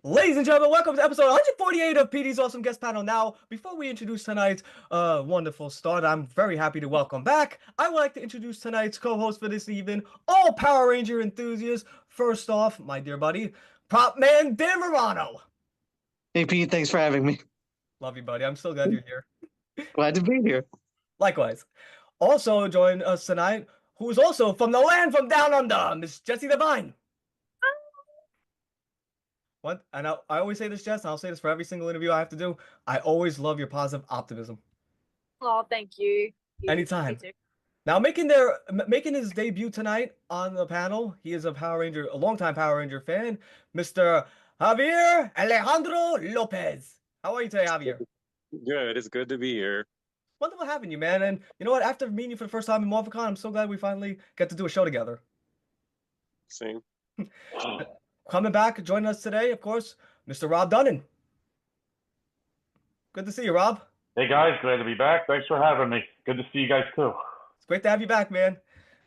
Ladies and gentlemen, welcome to episode 148 of Petey's Awesome Guest Panel. Now, before we introduce tonight's wonderful start, I'm very happy to welcome back. I would like to introduce tonight's co-host for this evening, all Power Ranger enthusiasts. First off, my dear buddy, Prop Man Dan Morano. Hey Pete, thanks for having me. Love you, buddy. I'm so glad you're here. Glad to be here. Likewise. Also join us tonight, who is also from the land from down under, Miss Jessie Devine. What? And I always say this, Jess, and I'll say this for every single interview I have to do. I always love your positive optimism. Oh, thank you. Anytime. Me too. Now, making his debut tonight on the panel, he is a longtime Power Ranger fan, Mr. Javier Alejandro Lopez. How are you today, Javier? Good. It's good to be here. Wonderful having you, man. And you know what? After meeting you for the first time in Morphicon, I'm so glad we finally get to do a show together. Same. Coming back, joining us today, of course, Mr. Rob Dunnan. Good to see you, Rob. Hey guys, glad to be back. Thanks for having me. Good to see you guys too. It's great to have you back, man.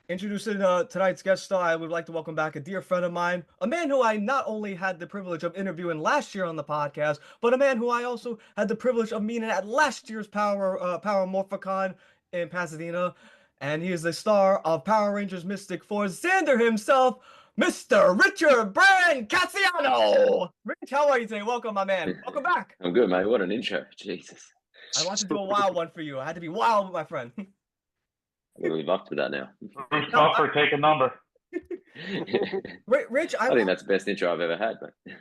Introducing tonight's guest star, I would like to welcome back a dear friend of mine, a man who I not only had the privilege of interviewing last year on the podcast, but a man who I also had the privilege of meeting at last year's Power Morphicon in Pasadena, and he is the star of Power Rangers Mystic Force, Xander himself, Mr. Richard Brancatisano. Rich, how are you today? Welcome, my man. Welcome back. I'm good, mate. What an intro. Jesus. I wanted to do a wild one for you. I had to be wild with my friend. I'm going to live up to that now. Bruce Buffer, take a number. Rich, I think that's the best intro I've ever had, mate.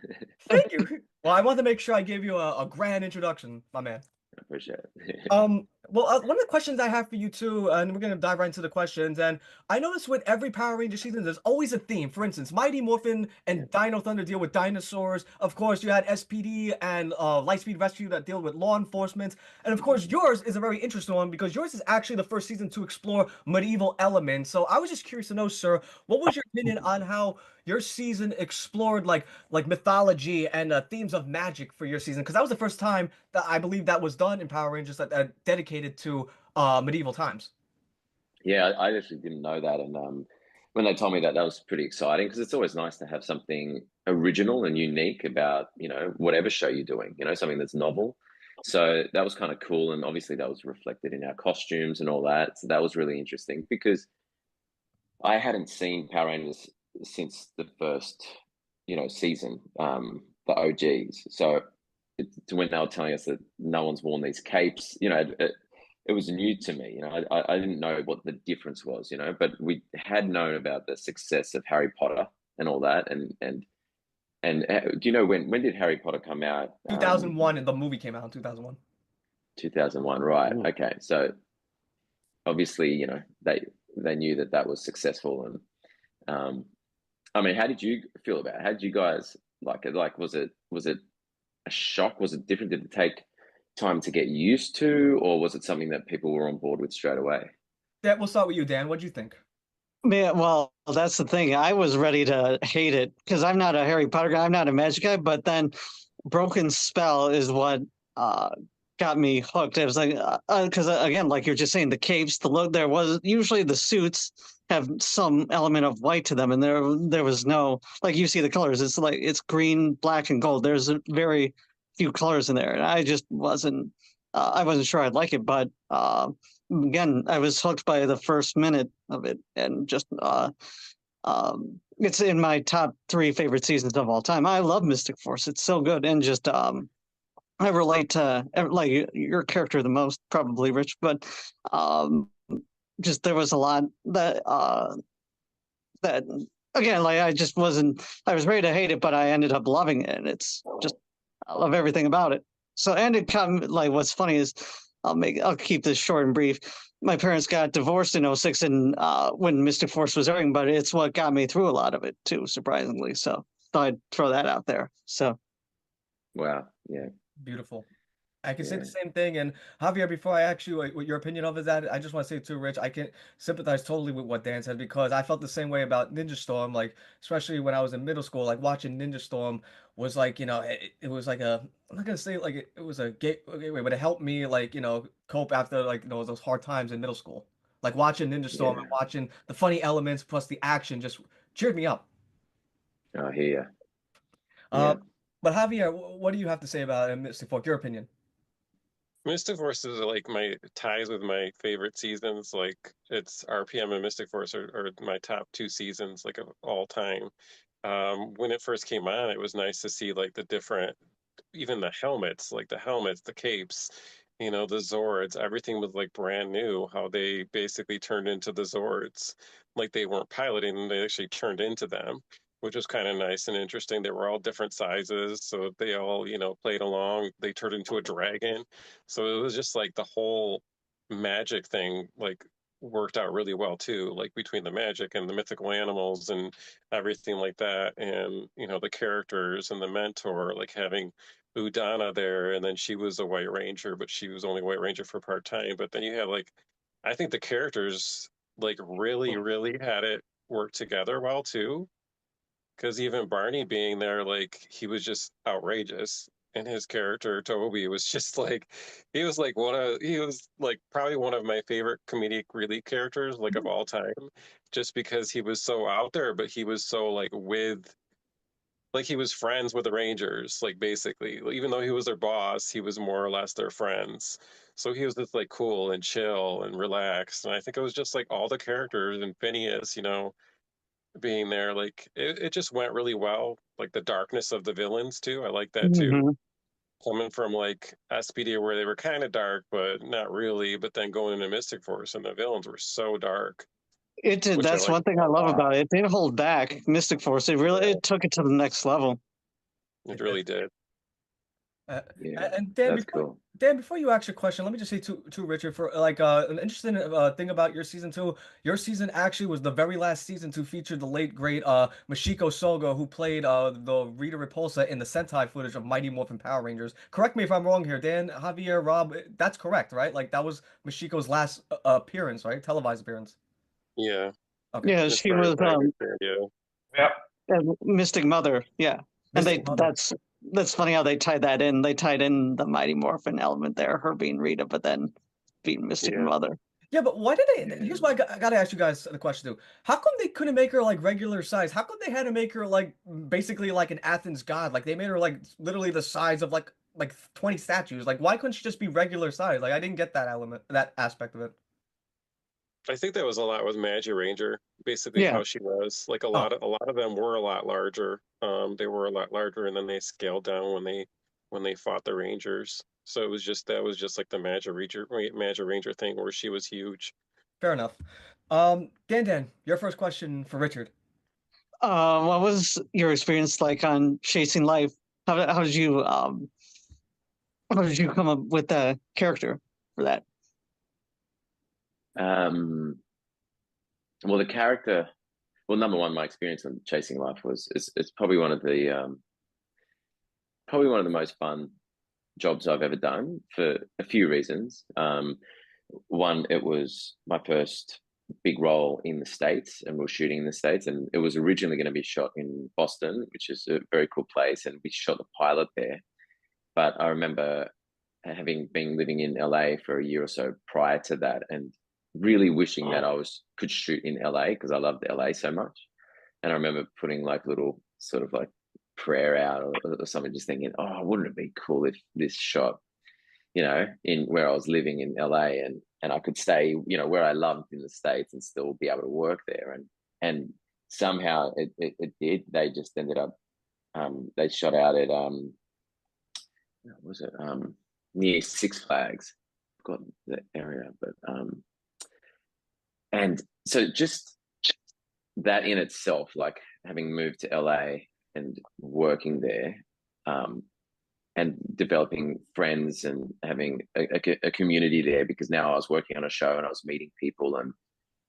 Thank you. Well, I want to make sure I gave you a grand introduction, my man. I appreciate it. Well, one of the questions I have for you too, and we're gonna dive right into the questions. And I noticed with every Power Ranger season, there's always a theme. For instance, Mighty Morphin and Dino Thunder deal with dinosaurs. Of course, you had SPD and Lightspeed Rescue that deal with law enforcement. And of course, yours is a very interesting one because yours is actually the first season to explore medieval elements. So I was just curious to know, sir, what was your opinion on how your season explored like mythology and themes of magic for your season? Because that was the first time that I believe that was done in Power Rangers that dedicated to medieval times. Yeah, I actually didn't know that. And when they told me that, that was pretty exciting because it's always nice to have something original and unique about, whatever show you're doing, something that's novel. So that was kind of cool. And obviously that was reflected in our costumes and all that. So that was really interesting because I hadn't seen Power Rangers since the first, season, the OGs. So when they were telling us that no one's worn these capes, it was new to me. I didn't know what the difference was, but we had known about the success of Harry Potter and all that. And do you know when did Harry Potter come out? 2001, and the movie came out in 2001. 2001, right? Okay, so obviously, they knew that was successful. And I mean, how did you feel about it? How did you guys like it? Like, was it a shock? Was it different? Did it take time to get used to, or was it something that people were on board with straight away? Yeah, we'll start with you, Dan. What do you think? Yeah, well, that's the thing. I was ready to hate it because I'm not a Harry Potter guy. I'm not a magic guy. But then Broken Spell is what got me hooked. It was like, because again, like you're just saying, the capes, the look, there was usually the suits have some element of white to them, and there was no, like, you see the colors, it's like it's green, black, and gold. There's very few colors in there, and I just wasn't sure I'd like it. But again, I was hooked by the first minute of it, and just it's in my top 3 favorite seasons of all time. I love Mystic Force. It's so good, and just I relate to like your character the most, probably, Rich, but just there was a lot that again, like I was ready to hate it, but I ended up loving it, and it's just, I love everything about it. So, and it come, like, what's funny is I'll keep this short and brief. My parents got divorced in 06, and when Mystic Force was airing, but it's what got me through a lot of it too, surprisingly. So thought I'd throw that out there. So wow, yeah, beautiful. I can say the same thing. And Javier, before I ask you what your opinion of is that, I just want to say too, Rich, I can sympathize totally with what Dan said because I felt the same way about Ninja Storm. Like, especially when I was in middle school, like watching Ninja Storm was like, it was like I'm not gonna say like it was a gateway, but it helped me like, cope after like, those hard times in middle school. Like watching Ninja Storm and watching the funny elements plus the action just cheered me up. I hear you. Yeah. But Javier, what do you have to say about Mystic Fork? Your opinion? Mystic Force is like my ties with my favorite seasons. Like it's RPM and Mystic Force are my top two seasons like of all time. When it first came on, it was nice to see like the different, even the helmets, like the helmets, the capes, the Zords, everything was like brand new. How they basically turned into the Zords, like they weren't piloting them, they actually turned into them, which was kind of nice and interesting. They were all different sizes, so they all, played along. They turned into a dragon, so it was just like the whole magic thing, like worked out really well too, like between the magic and the mythical animals and everything like that, and the characters and the mentor, like having Udana there, and then she was a White Ranger, but she was only White Ranger for part time. But then you had like, I think the characters like really, really had it work together well too. Because even Barney being there, like he was just outrageous, and his character Toby was just like, he was like probably one of my favorite comedic relief characters like of all time, just because he was so out there, but he was so like he was friends with the Rangers, like basically, even though he was their boss, he was more or less their friends. So he was just like cool and chill and relaxed. And I think it was just like all the characters and Phineas, being there, like it just went really well. Like the darkness of the villains too. I like that too. Mhm. Coming from like SPD where they were kind of dark, but not really, but then going into Mystic Force and the villains were so dark, It did. which I That's liked one thing a I love lot. about it. It didn't hold back. Mystic Force. Yeah, It took it to the next level. it really did. Uh, Yeah, and that's cool. Dan, before you ask your question, let me just say to Richard for like an interesting thing about your season two. Your season actually was the very last season to feature the late great Mashiko Soga, who played the Rita Repulsa in the Sentai footage of Mighty Morphin Power Rangers. Correct me if I'm wrong here, Dan, Javier, Rob. That's correct, right? Like that was Mashiko's last appearance, right? Televised appearance. Yeah, Okay. Yeah, as she far as was I understand, yeah. Yep. Mystic Mother. Yeah, and Mystic Mother. that's funny how they tied that in. They tied in the Mighty Morphin element there, her being Rita, but then being Mystic Yeah. Mother. Yeah, but why did they? Yeah. Here's why I gotta ask you guys the question too. How come they couldn't make her like regular size? How come they had to make her like basically like an Athens god? Like they made her like literally the size of like 20 statues. Like why couldn't she just be regular size? Like I didn't get that element, that aspect of it. I think that was a lot with Magic Ranger, basically Yeah. how she was. Like Oh, a lot of them were a lot larger. They were a lot larger, and then they scaled down when they fought the Rangers. So it was just that was just like the Magic Ranger thing where she was huge. fair enough. Dan, your first question for Richard. What was your experience like on Chasing Life? How did you come up with the character for that? Um, well, the character. Well, number one, my experience on Chasing Life was it's probably one of the most fun jobs I've ever done for a few reasons. One, it was my first big role in the States, and we are shooting in the States, and it was originally going to be shot in Boston, which is a very cool place, and we shot the pilot there. But I remember having been living in LA for a year or so prior to that, and really wishing that I was could shoot in LA because I loved LA so much. And I remember putting like little sort of like prayer out or something, just thinking, oh, wouldn't it be cool if this shot, in where I was living in LA, and I could stay, where I loved in the States and still be able to work there. And somehow it did. They just ended up they shot out at what was it near Six Flags. I forgot the area, but and so just that in itself, like having moved to LA and working there, um, and developing friends and having a community there, because now I was working on a show and I was meeting people,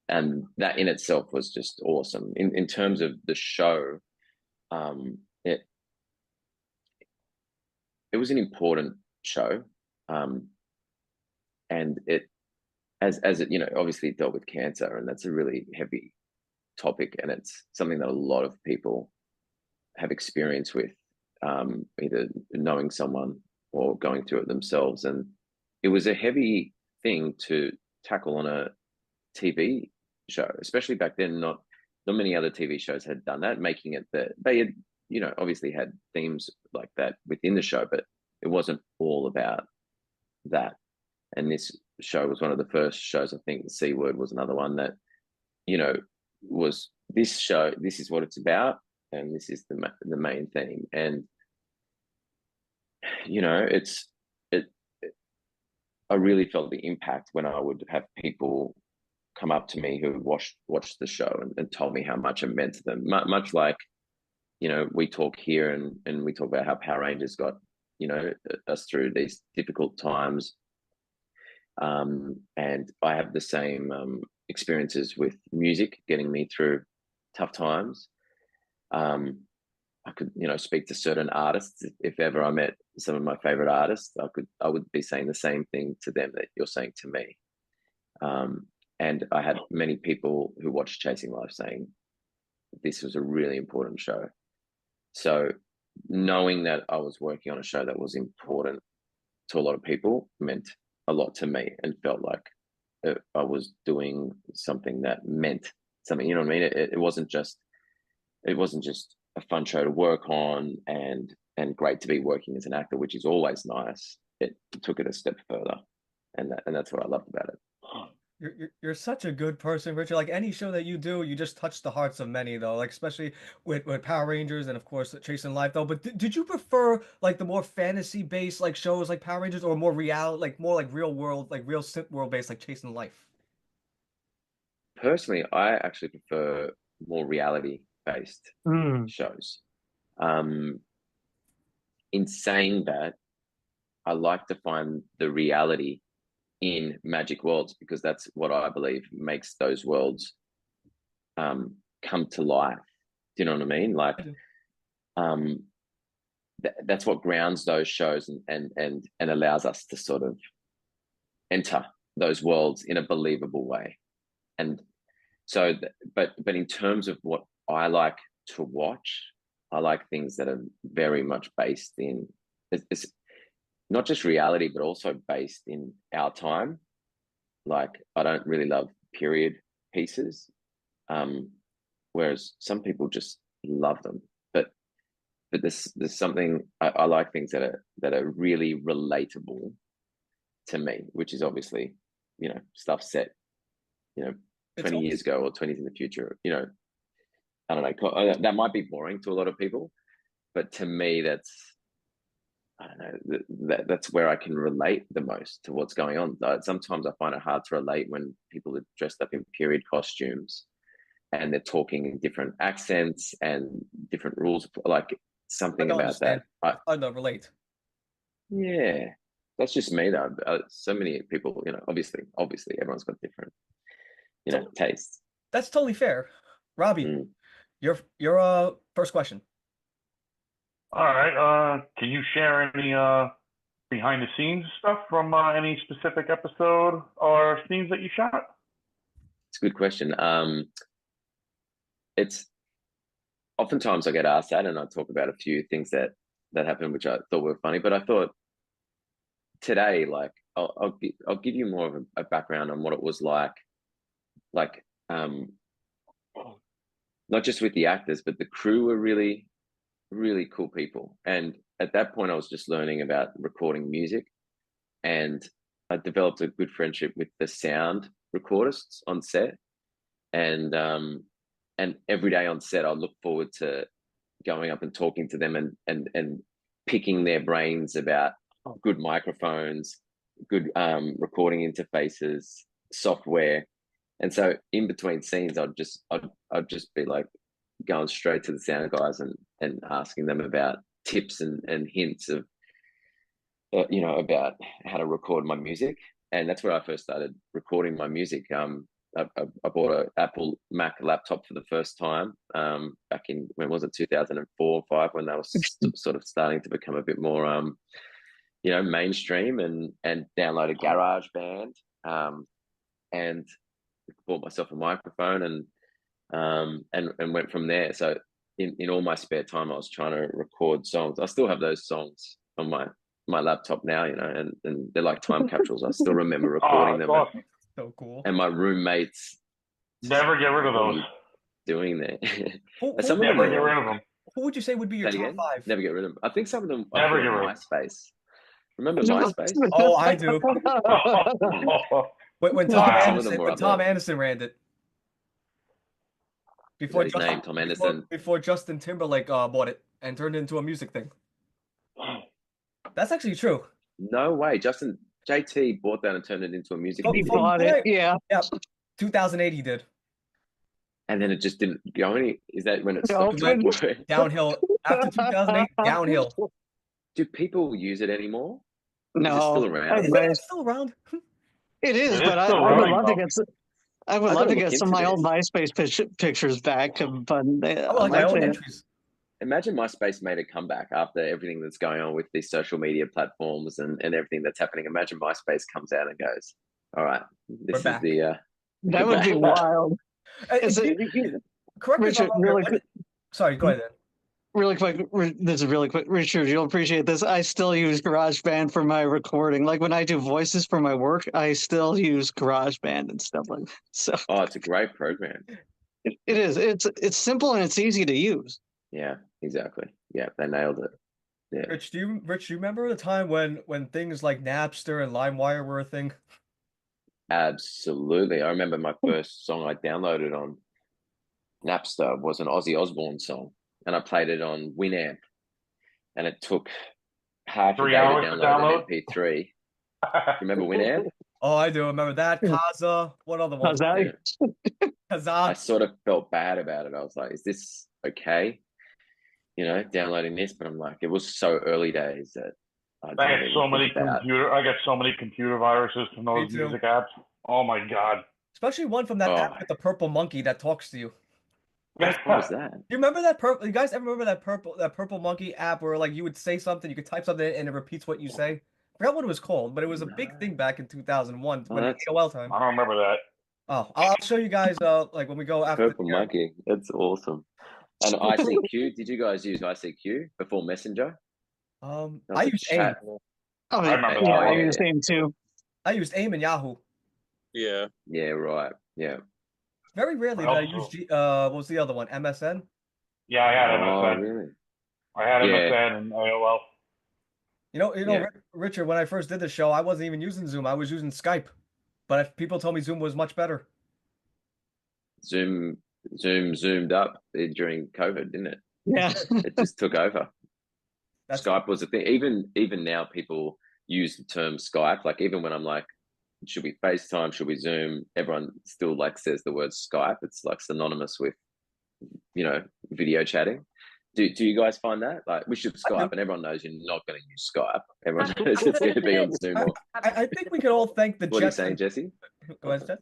and that in itself was just awesome. In terms of the show, um, it it was an important show, um, and it as it obviously it dealt with cancer, and that's a really heavy topic, and it's something that a lot of people have experience with, either knowing someone or going through it themselves. And it was a heavy thing to tackle on a TV show, especially back then. Not many other TV shows had done that, making it that they had you know, obviously had themes like that within the show, but it wasn't all about that. And this show was one of the first shows. I think the C Word was another one that, you know, was this show. This is what it's about, and this is the main theme. And you know, I really felt the impact when I would have people come up to me who watched the show and told me how much it meant to them. Much like, you know, we talk here and we talk about how Power Rangers got, you know, us through these difficult times. And I have the same experiences with music getting me through tough times. I could, you know, speak to certain artists. If ever I met some of my favorite artists, I would be saying the same thing to them that you're saying to me. And I had many people who watched Chasing Life saying this was a really important show. So knowing that I was working on a show that was important to a lot of people meant a lot to me, and felt like I was doing something that meant something. You know what I mean? It wasn't just a fun show to work on and great to be working as an actor, which is always nice. It took it a step further, and that's what I loved about it. You're such a good person, Richard. Like any show that you do, you just touch the hearts of many, though. Like especially with Power Rangers and of course Chasing Life, though. But did you prefer like the more fantasy based like shows like Power Rangers, or more more like real world, like real synth world based like Chasing Life? Personally, I actually prefer more reality based shows. In saying that, I like to find the reality in magic worlds, because that's what I believe makes those worlds come to life. Do you know what I mean? Like, that's what grounds those shows and allows us to sort of enter those worlds in a believable way. And so, but in terms of what I like to watch, I like things that are very much based in it's not just reality, but also based in our time. Like, I don't really love period pieces, whereas some people just love them. But there's something I like things that are really relatable to me, which is obviously, you know, stuff set, you know, 20 years ago or 20s in the future. You know, I don't know. That might be boring to a lot of people, but to me, that's, I don't know, that's where I can relate the most to what's going on. Sometimes I find it hard to relate when people are dressed up in period costumes and they're talking in different accents and different rules, like something about that. I don't relate. Yeah, that's just me though. So many people, you know, obviously everyone's got different, you know, tastes. That's totally fair. Robbie, your first question. All right. Can you share any behind the scenes stuff from any specific episode or scenes that you shot? It's a good question. It's oftentimes I get asked that, and I talk about a few things that happened, which I thought were funny. But I thought today, like, I'll give you more of a background on what it was like, not just with the actors, but the crew were really, really cool people. And at that point, I was just learning about recording music, and I developed a good friendship with the sound recordists on set. And every day on set, I look forward to going up and talking to them and picking their brains about good microphones, good recording interfaces, software. And so in between scenes, I'd just be like going straight to the sound guys and asking them about tips and hints of, you know, about how to record my music. And that's where I first started recording my music. I bought an Apple Mac laptop for the first time back in, when was it, 2004 or 5, when they was sort of starting to become a bit more, you know, mainstream, and downloaded GarageBand, and bought myself a microphone and went from there. So in all my spare time, I was trying to record songs. I still have those songs on my laptop now, you know, and they're like time capsules. I still remember recording them. Awesome. So cool. And my roommates never get rid of those. doing that. Never get rid of them. Who would you say would be your That top again? 5? Never get rid of them. I think some of them I Never put get on rid of MySpace. Remember MySpace? Oh, I do. When Tom Wow. Some of them Anderson were when up Tom there. Anderson ran it Is that his name, Tom Anderson? before Justin Timberlake bought it and turned it into a music thing. That's actually true. No way. JT bought that and turned it into a music But He video. bought it. Yeah. Yeah, 2008 he did. And then it just didn't go any. Is that when it No, stopped? It went downhill after 2008. Downhill. Do people use it anymore? Is it No. still around? Is it still around? It is, It is but I still would running, love to though. get some. I would I love gotta to look get some of my into old this. MySpace pictures back, but I like my own MySpace- entries. Imagine MySpace made a comeback after everything that's going on with these social media platforms and everything that's happening. Imagine MySpace comes out and goes, "All right, this is back." the." that would be wild. Is Do it, you- correct me if I'm Richard, wrong. really, Sorry, go ahead. Then. really quick. This is really quick. Richard, you'll appreciate this. I still use GarageBand for my recording. Like when I do voices for my work, I still use GarageBand and stuff like that. So Oh, it's a great program. it is. It's simple and it's easy to use. Yeah, exactly. Yeah, they nailed it. Yeah. Rich, do you remember the time when things like Napster and LimeWire were a thing? Absolutely. I remember my first song I downloaded on Napster was an Ozzy Osbourne song, and I played it on Winamp, and it took half a 3 day to hours to download an download? MP3. Remember Winamp? Oh, I do remember that. Kaza. What other one? How's that? Yeah. I Kaza. sort of felt bad about it. I was like, is this okay? You know, downloading this, but I'm like, it was so early days that I I didn't got even so many think about. computer viruses from those too. music apps. Oh my god. Especially one from that Oh. app with the purple monkey that talks to you. What was that? You remember that purple? You guys ever remember that purple monkey app where like you would say something, you could type something and it repeats what you say? I forgot what it was called, but it was a big thing back in 2001 Oh, when that's- AOL time. I don't remember that. Oh, I'll show you guys like when we go after. Purple Monkey. That's awesome. And ICQ, did you guys use ICQ before Messenger? I That was a used AIM. chat. Oh, I remember yeah, that I one. use AIM too. I used AIM and Yahoo. Yeah. Yeah, right. Yeah. Very rarely did I use what was the other one? MSN? Yeah, I had Oh, MSN. really? I had Yeah. MSN and AOL. Yeah. Richard, when I first did the show, I wasn't even using Zoom. I was using Skype. But people told me Zoom was much better. Zoom zoomed up during COVID, didn't it? Yeah. It just took over. That's Skype was a thing. Even now, people use the term Skype. Like even when I'm like, should we FaceTime? Should we Zoom? Everyone still like says the word Skype. It's like synonymous with, video chatting. Do you guys find that? Like we should Skype, and everyone knows you're not going to use Skype. Everyone knows it's going to be on Zoom. Or, I think we could all thank the what are you Jetsons. saying, Jesse? Go ahead, Jess.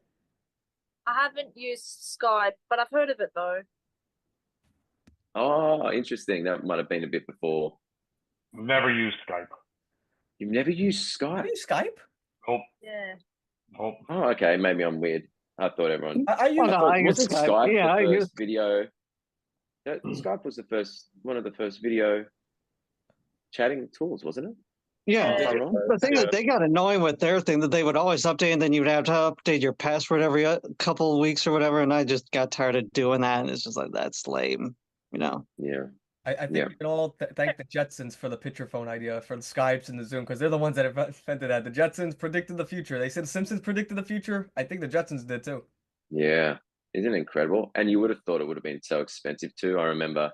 I haven't used Skype, but I've heard of it though. Oh, interesting. That might have been a bit before. Never used Skype. You've never used Have Skype? you Skype? Nope. Yeah. Nope. Oh, okay. Maybe I'm weird. I thought everyone. I use. Oh, no, I use Wasn't Skype. Skype Yeah, I the use. first video? Skype was one of the first video chatting tools, wasn't it? Yeah. Am I wrong? The thing that they got annoying with their thing that they would always update, and then you'd have to update your password every couple of weeks or whatever. And I just got tired of doing that, and it's just like that's lame, Yeah. I think Yeah. we can all thank the Jetsons for the picture phone idea for the Skypes and the Zoom because they're the ones that invented that. The Jetsons predicted the future. They said Simpsons predicted the future. I think the Jetsons did too. Yeah. Isn't it incredible? And you would have thought it would have been so expensive too. I remember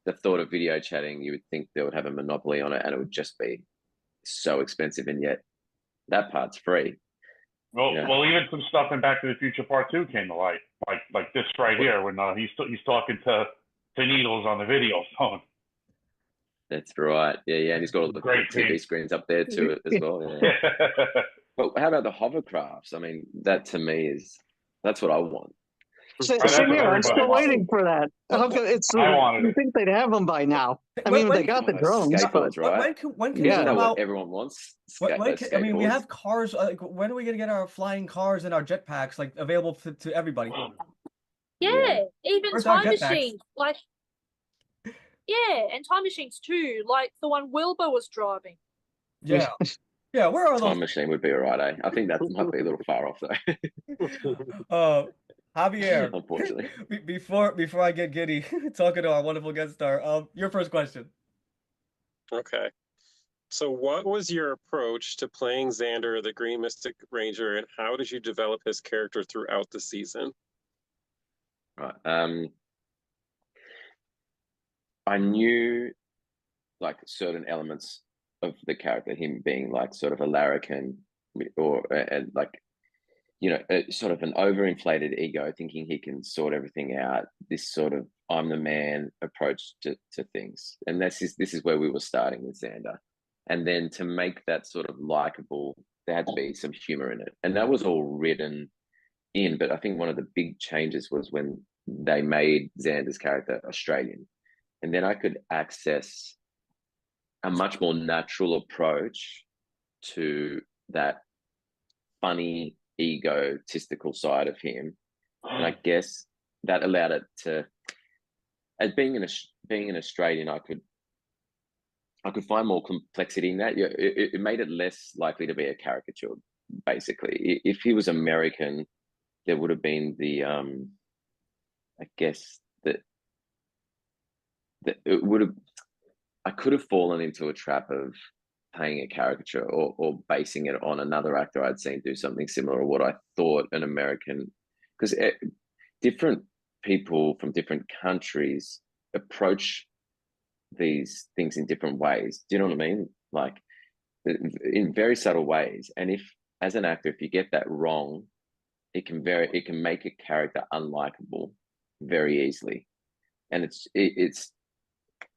the thought of video chatting, you would think they would have a monopoly on it and it would just be so expensive. And yet that part's free. Well, Yeah. well, even some stuff in Back to the Future Part 2 came to light, like this right here when he's talking to Needles on the video phone. That's right. Yeah. And he's got all the Great TV thing. screens up there too as well. Yeah. But how about the hovercrafts? I mean, that to me that's what I want. Same That's here. what I'm still everybody waiting for that. How come it's? I wanted You it. think they'd have them by now? I When- mean, when they got the can- drones, but skateboards, right? When can Yeah. it Isn't that come what out? everyone wants? When Those can, I mean, we skateboards? have cars. Like, when are we gonna get our flying cars and our jetpacks like available to everybody? Yeah, even Where's our time jetpacks? machines, like and time machines too, like the one Wilbur was driving. Yeah, yeah. Where are Time those? machine would be all right, eh? I think that might be a little far off though. Javier, unfortunately. before I get giddy talking to our wonderful guest star, your first question. Okay. So, what was your approach to playing Xander, the Green Mystic Ranger, and how did you develop his character throughout the season? Right. I knew like certain elements of the character, him being like sort of a larrikin or like sort of an overinflated ego, thinking he can sort everything out. This sort of I'm the man approach to things, and this is where we were starting with Xander, and then to make that sort of likable, there had to be some humor in it, and that was all written in. But I think one of the big changes was when they made Xander's character Australian, and then I could access a much more natural approach to that funny egotistical side of him, and I guess that allowed it to, as being an Australian, I could find more complexity in that. It made it less likely to be a caricature. Basically, if he was American, there would have been the I guess that it would have I could have fallen into a trap of playing a caricature or basing it on another actor I'd seen do something similar or what I thought an American, because different people from different countries approach these things in different ways. Do you know what I mean? Like in very subtle ways. And if, as an actor, if you get that wrong, it can make a character unlikable very easily. And it's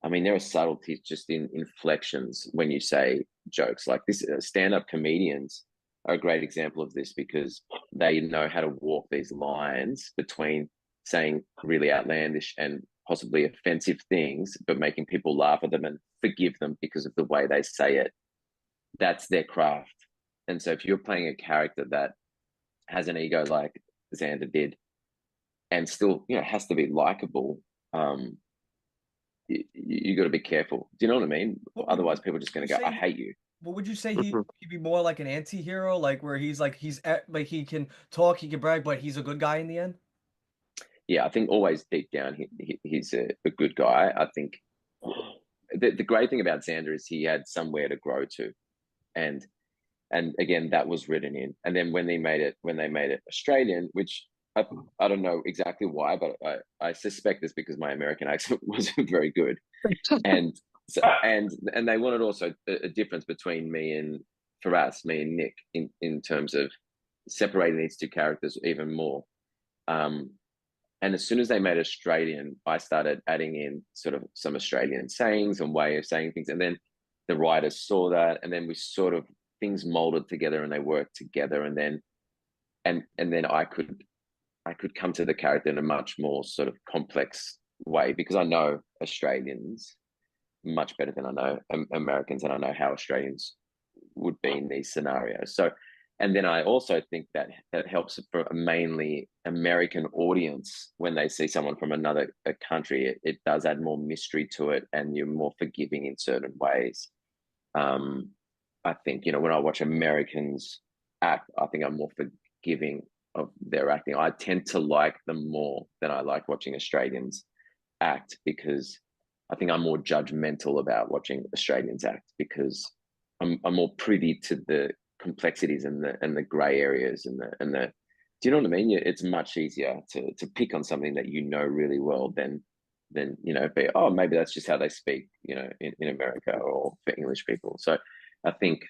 I mean, there are subtleties just in inflections when you say jokes like this. Stand-up comedians are a great example of this because they know how to walk these lines between saying really outlandish and possibly offensive things, but making people laugh at them and forgive them because of the way they say it. That's their craft. And so if you're playing a character that has an ego like Xander did and still, has to be likable, you got to be careful. Do you know what I mean? Otherwise, people are just going to go, "I hate you." What would you say he'd be more like an anti-hero, like where like he can talk, he can brag, but he's a good guy in the end? Yeah, I think always deep down he's a good guy. I think the great thing about Xander is he had somewhere to grow to, and again that was written in. And then when they made it Australian, which I don't know exactly why, but I suspect it's because my American accent wasn't very good, and so, and they wanted also a difference between me and Nick, in terms of separating these two characters even more. And as soon as they made Australian, I started adding in sort of some Australian sayings and way of saying things, and then the writers saw that, and then we sort of things molded together and they worked together, and then I could come to the character in a much more sort of complex way because I know Australians much better than I know Americans, and I know how Australians would be in these scenarios. So, and then I also think that helps for a mainly American audience when they see someone from another country. It does add more mystery to it, and you're more forgiving in certain ways. I think when I watch Americans act, I think I'm more forgiving of their acting. I tend to like them more than I like watching Australians act because I think I'm more judgmental about watching Australians act because I'm more privy to the complexities and the grey areas and the do you know what I mean? It's much easier to pick on something that really well than be, oh, maybe that's just how they speak in America or for English people. So I think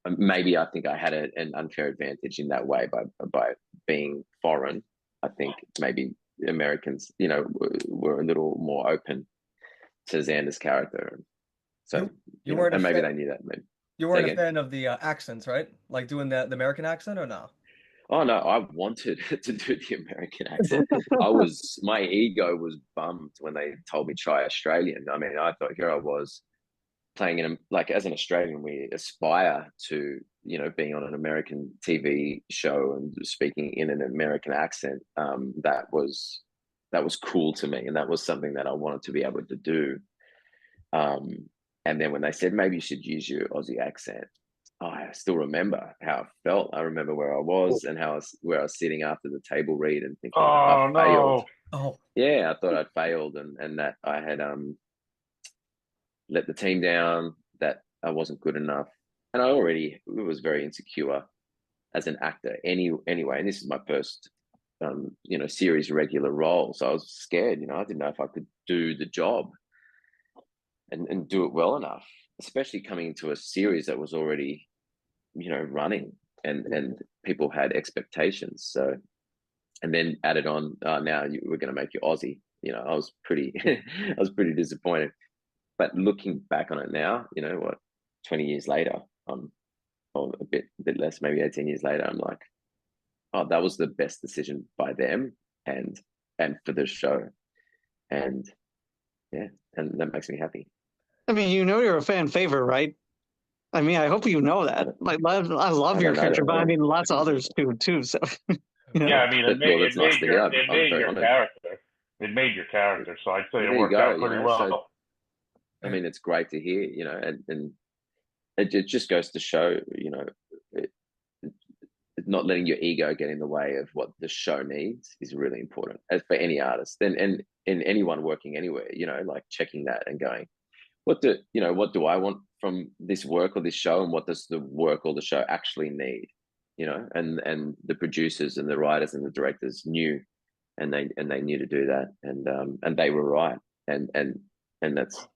I had an unfair advantage in that way by being foreign. I think maybe Americans were a little more open to Xander's character. So you weren't a and maybe fan, they knew that. Maybe. you weren't a fan of the accents, right? Like doing the American accent or no? Oh no, I wanted to do the American accent. My ego was bummed when they told me try Australian. I mean, I thought here I was playing in like as an Australian, we aspire to being on an American TV show and speaking in an American accent. That was cool to me, and that was something that I wanted to be able to do. And then when they said maybe you should use your Aussie accent, I still remember how I felt. I remember where I was and where I was sitting after the table read and thinking like I Oh failed. no. Oh, Yeah, I thought I'd failed and that I had let the team down, that I wasn't good enough. And I already was very insecure as an actor anyway. And this is my first series regular role. So I was scared, I didn't know if I could do the job and do it well enough, especially coming into a series that was already, running and people had expectations. So and then added on, now we're going to make you Aussie. I was pretty, I was pretty disappointed. But looking back on it now, 20 years later, or a bit less, maybe 18 years later, I'm like, oh, that was the best decision by them and for the show, and yeah, and that makes me happy. I mean, you're a fan favorite, right? I mean, I hope you know that. Like, I love your don't know character, that. but I Well, mean, lots of others too. So, Yeah, I mean, that's nice to hear. it I'm made very your honored. character. It made your character, so I'd say Well, it there you worked go. out pretty well. So I mean, it's great to hear. And it just goes to show, it, not letting your ego get in the way of what the show needs is really important, as for any artist and anyone working anywhere. Like checking that and going, what do I want from this work or this show, and what does the work or the show actually need? And the producers and the writers and the directors knew, and they knew to do that, and they were right, and that's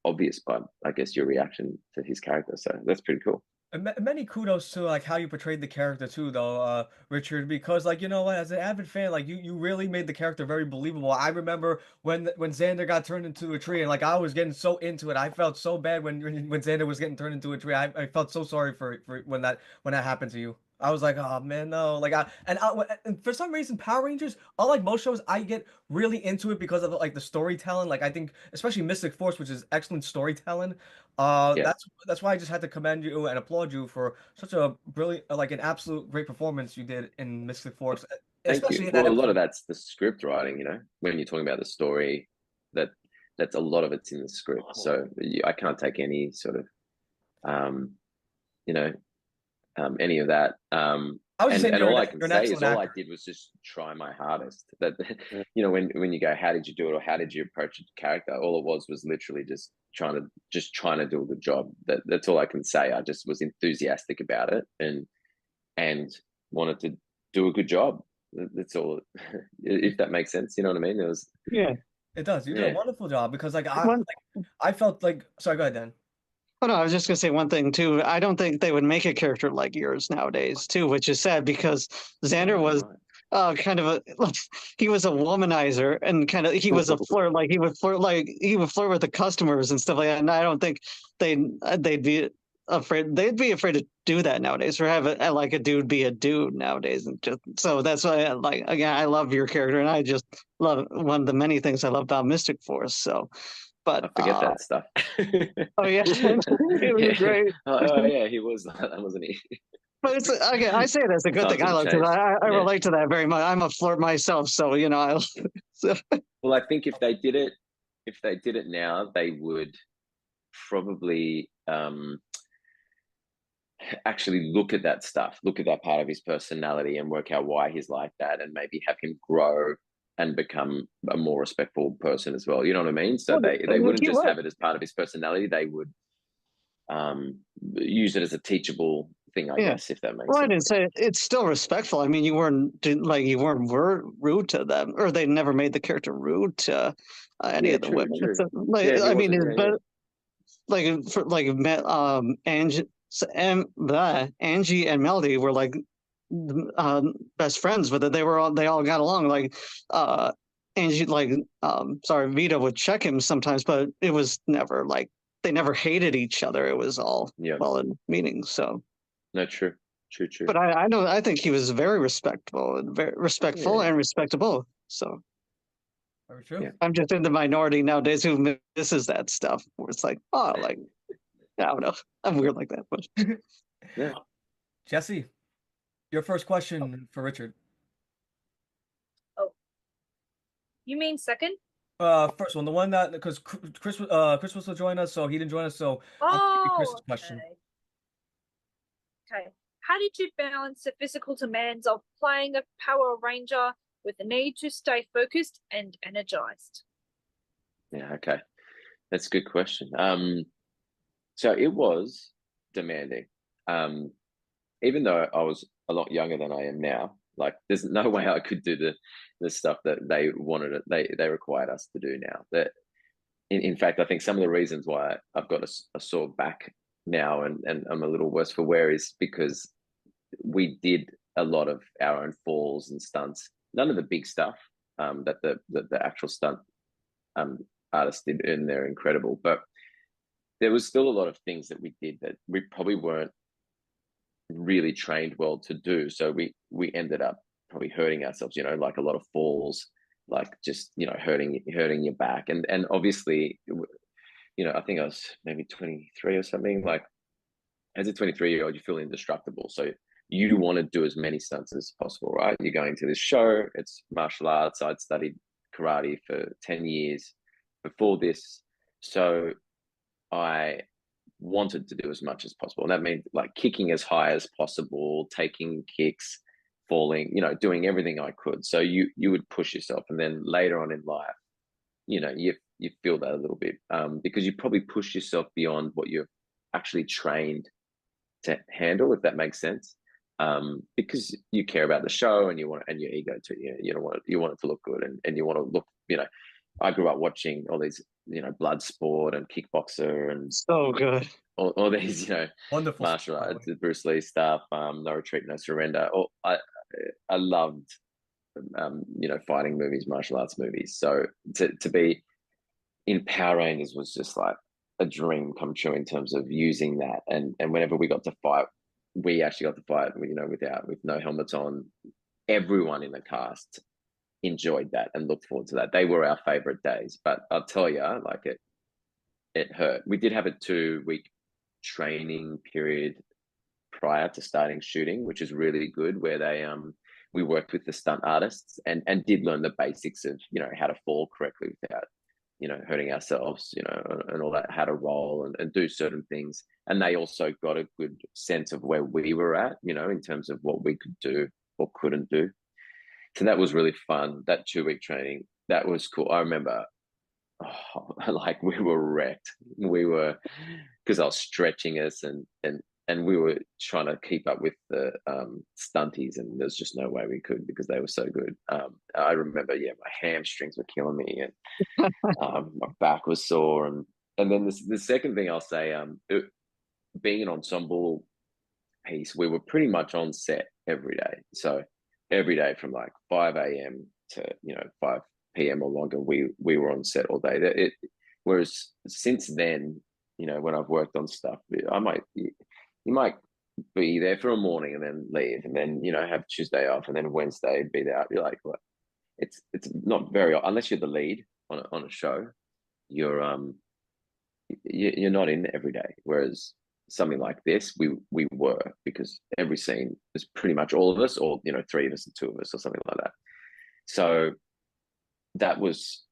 obvious by, I guess, your reaction to his character. So that's pretty cool. And many kudos to like how you portrayed the character too, though, Richard. Because like you know what, as an avid fan, like you really made the character very believable. I remember when Xander got turned into a tree, and like I was getting so into it. I felt so bad when Xander was getting turned into a tree. I felt so sorry for when that happened to you. I was like, oh man, no. And for some reason, Power Rangers, unlike most shows, I get really into it because of like the storytelling. Like I think, especially Mystic Force, which is excellent storytelling. Yeah, That's why I just had to commend you and applaud you for such a brilliant, like an absolute great performance you did in Mystic Force, thank you. especially in that Well, a lot of episode. that's the script writing. When you're talking about the story, that that's a lot of it's in the script. So I can't take any sort of um, you know any of that. I was just saying And all I can you're an say is excellent all I actor. did was just try my hardest. That when you go, how did you do it, or how did you approach the character? All it was literally just trying to do a good job. That's all I can say. I just was enthusiastic about it and wanted to do a good job. That's all. If that makes sense, you know what I mean? It was yeah. It does. You did a yeah. wonderful job because One, I felt like sorry, go ahead, Dan. oh no, I was just gonna say one thing too. I don't think they would make a character like yours nowadays too, which is sad because Xander was Right. kind of a he was a womanizer and kind of he was a flirt, like he would flirt with the customers and stuff like that. And I don't think they'd be afraid to do that nowadays, or have like a dude be a dude nowadays. And just so that's why like again I love your character, and I just love one of the many things I love about Mystic Force. So but I forget that stuff. oh yeah, it was Yeah. great. Oh yeah, he was that, wasn't he? But it's again, I say that's a good thing. Times I have love because changed. I Yeah. relate to that very much. I'm a flirt myself, so I. So, Well, I think if they did it now, they would probably actually look at that stuff, look at that part of his personality, and work out why he's like that, and maybe have him grow and become a more respectful person as well. You know what I mean? So well, they wouldn't he just was. have it as part of his personality. They would use it as a teachable thing, I Yeah. guess, if that makes Well, I sense. didn't say it's still respectful. I mean, you weren't rude to them, or they never made the character rude to any Yeah, of the true, women. It's true. like Yeah, he I mean, wasn't. it's Yeah, yeah. better Angie, Angie and Melody were like best friends with it. They all got along. Like Angie, like sorry, Vita would check him sometimes, but it was never like they never hated each other. It was all Yeah. well in meaning. So, No, true, true, true. but I know I think he was very respectable and very respectful Yeah, and respectable. So Very true. yeah. I'm just in the minority nowadays who misses that stuff. Where it's like, oh, like I don't know, I'm weird like that, but. Yeah. Jesse, your first question for Richard. Oh, you mean second? First one, the one that because Chris was to join us, so he didn't join us, so I'll give you Oh, Chris's question. okay. Okay. How did you balance the physical demands of playing a Power Ranger with the need to stay focused and energized? Yeah, okay. That's a good question. So it was demanding. Even though I was a lot younger than I am now, like there's no way I could do the stuff that they wanted it, they required us to do now. That in fact, I think some of the reasons why I've got a sore back now and I'm a little worse for wear is because we did a lot of our own falls and stunts. None of the big stuff that the actual stunt um, artists did, and they're incredible. But there was still a lot of things that we did that we probably weren't really trained well to do. So we ended up probably hurting ourselves. You know, like a lot of falls, like just hurting your back, and obviously, I think I was maybe 23 or something. Like as a 23-year-old, you feel indestructible. So you want to do as many stunts as possible, right? You're going to this show, it's martial arts. I'd studied karate for 10 years before this. So I wanted to do as much as possible. And that meant like kicking as high as possible, taking kicks, falling, doing everything I could. So you would push yourself. And then later on in life, you feel that a little bit because you probably push yourself beyond what you're actually trained to handle, if that makes sense. Because you care about the show and your ego too. You want it to look good and you want to look. I grew up watching all these blood sport and kickboxer and So good. all these Wonderful martial stuff, by the arts, way. Bruce Lee stuff, no retreat, no surrender. I loved fighting movies, martial arts movies. So to be in Power Rangers was just like a dream come true in terms of using that. And whenever we got to fight, we actually got to fight, with no helmets on. Everyone in the cast enjoyed that and looked forward to that. They were our favorite days. But I'll tell you, like it hurt. We did have a 2-week training period prior to starting shooting, which is really good, where we worked with the stunt artists and did learn the basics of how to fall correctly without hurting ourselves, and all that, how to roll and do certain things. And they also got a good sense of where we were at, in terms of what we could do or couldn't do. So that was really fun. That 2-week training, that was cool. I remember, like we were wrecked. We were, because I was stretching us and we were trying to keep up with the stunties, and there's just no way we could because they were so good. I remember, my hamstrings were killing me, and my back was sore, and then the second thing I'll say, being an ensemble piece, we were pretty much on set every day. So every day from like 5 a.m. to 5 p.m. or longer, we were on set all day. Whereas since then, when I've worked on stuff, you might be there for a morning and then leave, and then have Tuesday off, and then Wednesday be there. You're like, what? It's not very, unless you're the lead on a show, you're not in every day. Whereas something like this, we were, because every scene is pretty much all of us, or 3 of us and 2 of us, or something like that. So that was,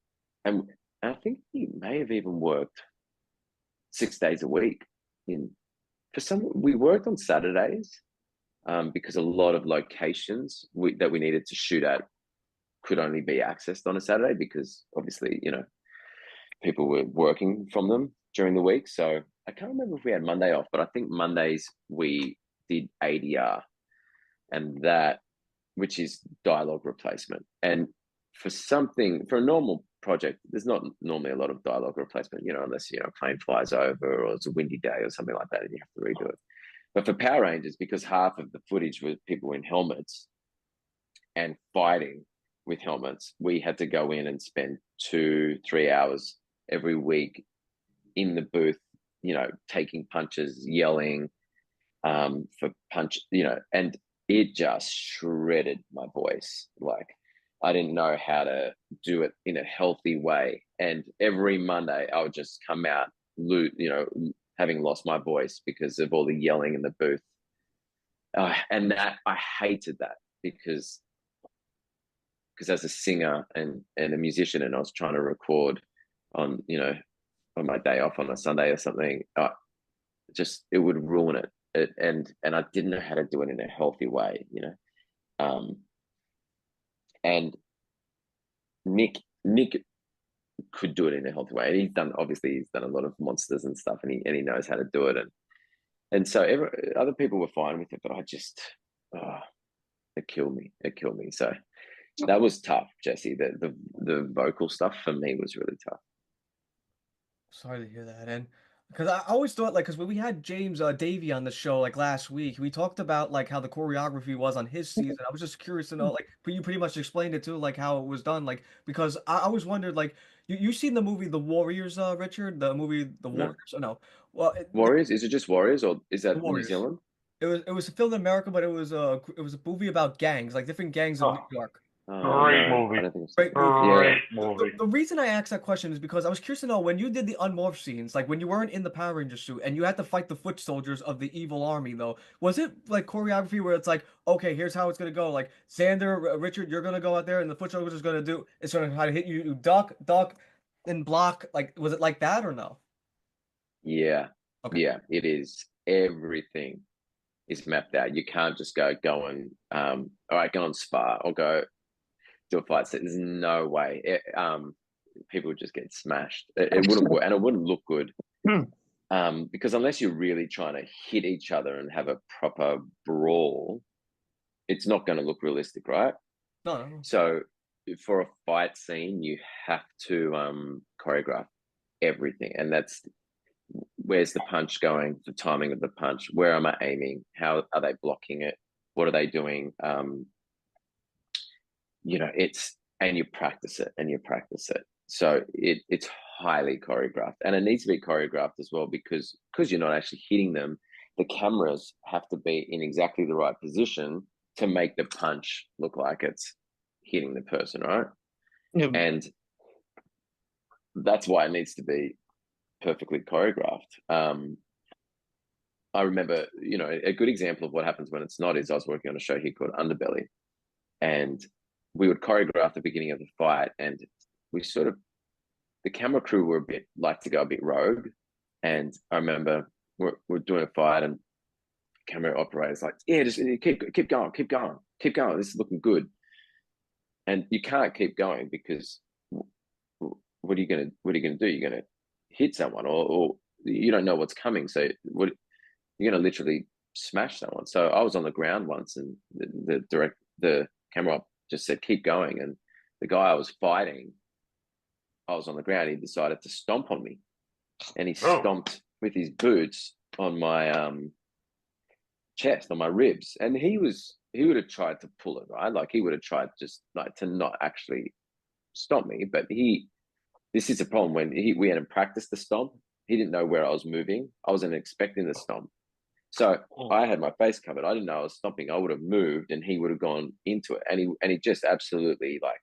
and I think he may have even worked 6 days a week. We worked on Saturdays because a lot of locations that we needed to shoot at could only be accessed on a Saturday, because obviously people were working from them during the week. So I can't remember if we had Monday off, but I think Mondays we did ADR, and that, which is dialogue replacement. And for a normal project, there's not normally a lot of dialogue replacement, unless a plane flies over or it's a windy day or something like that and you have to redo it. But for Power Rangers, because half of the footage was people in helmets and fighting with helmets, we had to go in and spend 2-3 hours every week in the booth, taking punches, yelling for punch, and it just shredded my voice. Like I didn't know how to do it in a healthy way. And every Monday I would just come out, having lost my voice because of all the yelling in the booth. And that, I hated that, because as a singer and a musician, and I was trying to record on my day off on a Sunday or something, it would ruin it. and I didn't know how to do it in a healthy way, you know. And Nick could do it in a healthy way, and he's done a lot of monsters and stuff, and he knows how to do it, and so other people were fine with it, but I just, it killed me. So that was tough, Jesse. The vocal stuff for me was really tough. Sorry to hear that, and because I always thought like because when we had James Davey on the show like last week, we talked about like how the choreography was on his season. I was just curious to know like, but you pretty much explained it too, like how it was done, like because I always wondered like you seen the movie The Warriors, Richard, the movie The No. Warriors? Or no, well, Warriors? Is it just Warriors, or is The that New Warriors. Zealand? It was filmed in America, but it was a movie about gangs, like different gangs of New Oh, York. great No, movie. I don't think I've seen Great it. movie. Yeah. Great movie. The reason I asked that question is because I was curious to know when you did the unmorph scenes, like when you weren't in the Power Ranger suit and you had to fight the foot soldiers of the evil army, though, was it like choreography where it's like, okay, here's how it's gonna go, like Xander, Richard, you're gonna go out there and the foot soldiers is it's gonna try to hit you, you duck, and block. Like, was it like that or no? Yeah, Okay. yeah, it is. Everything is mapped out. You can't just go and all right, go and spar or go do a fight. So there's no way. People would just get smashed. It wouldn't work, and it wouldn't look good. Because unless you're really trying to hit each other and have a proper brawl, it's not going to look realistic, right? No. So for a fight scene, you have to choreograph everything, and that's where's the punch going, the timing of the punch, where am I aiming, how are they blocking it, what are they doing? And you practice it and you practice it. So it's highly choreographed, and it needs to be choreographed as well because you're not actually hitting them. The cameras have to be in exactly the right position to make the punch look like it's hitting the person, right? Yeah. And that's why it needs to be perfectly choreographed. I remember, a good example of what happens when it's not is I was working on a show here called Underbelly, and we would choreograph the beginning of the fight, and the camera crew were like to go a bit rogue. And I remember we're doing a fight, and camera operator's like, yeah, just keep going. This is looking good. And you can't keep going because what are you gonna do? You're gonna hit someone, or you don't know what's coming. So you're gonna literally smash someone. So I was on the ground once, and the camera op just said keep going, and the guy I was fighting, I was on the ground. He decided to stomp on me, and he stomped with his boots on my chest, on my ribs, and he would have tried to pull it, right? Like he would have tried just like to not actually stomp me, but this is a problem when we hadn't practiced the stomp. He didn't know where I was moving. I wasn't expecting the stomp. So I had my face covered. I didn't know I was stomping. I would have moved and he would have gone into it. And he just absolutely like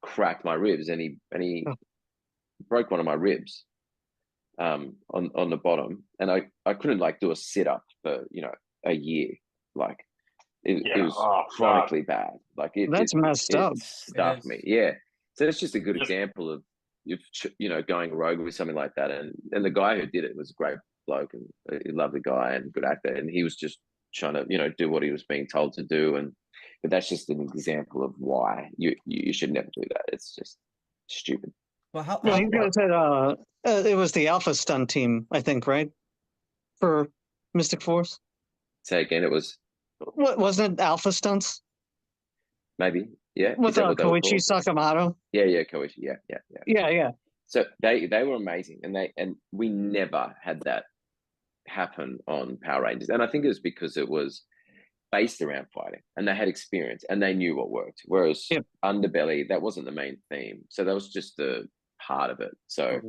cracked my ribs, and he broke one of my ribs on the bottom. And I couldn't like do a sit up for, a year. Like it was chronically bad. Like That's messed up. It stuffed me. Yeah. So it's just a good example of going rogue with something like that. And the guy who did it was a great bloke and a lovely guy and good actor. And he was just trying to, do what he was being told to do. But that's just an example of why you should never do that. It's just stupid. Well, how Well, you guys had it was the Alpha Stunt team, I think, right? For Mystic Force. Say again, it was Wasn't it Alpha Stunts? maybe, yeah. With Koichi Sakamoto. Yeah, Koichi, yeah. Yeah. So they were amazing, and we never had that happen on Power Rangers, and I think it was because it was based around fighting, and they had experience, and they knew what worked. Whereas Underbelly, that wasn't the main theme, so that was just the part of it. So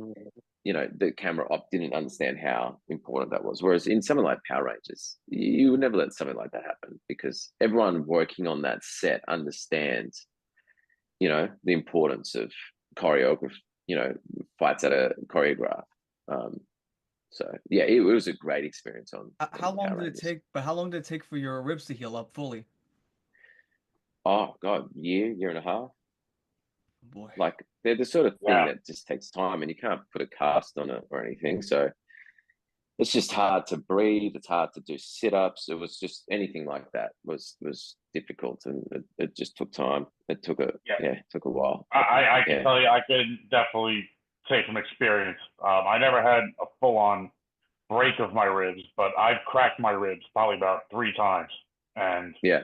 the camera op didn't understand how important that was. Whereas in something like Power Rangers, you would never let something like that happen because everyone working on that set understands, the importance of choreography, fights that are choreographed. So yeah, it was a great experience on how long Power did it Rangers. take? But how long did it take for your ribs to heal up fully? Oh God, year and a half. Boy. Like they're the sort of thing that just takes time, and you can't put a cast on it or anything. So it's just hard to breathe. It's hard to do sit-ups. It was just anything like that was difficult, and it just took time. It took it took a while. I can tell you, I can definitely say from experience. I never had a full-on break of my ribs, but I've cracked my ribs probably about 3 times, and yeah.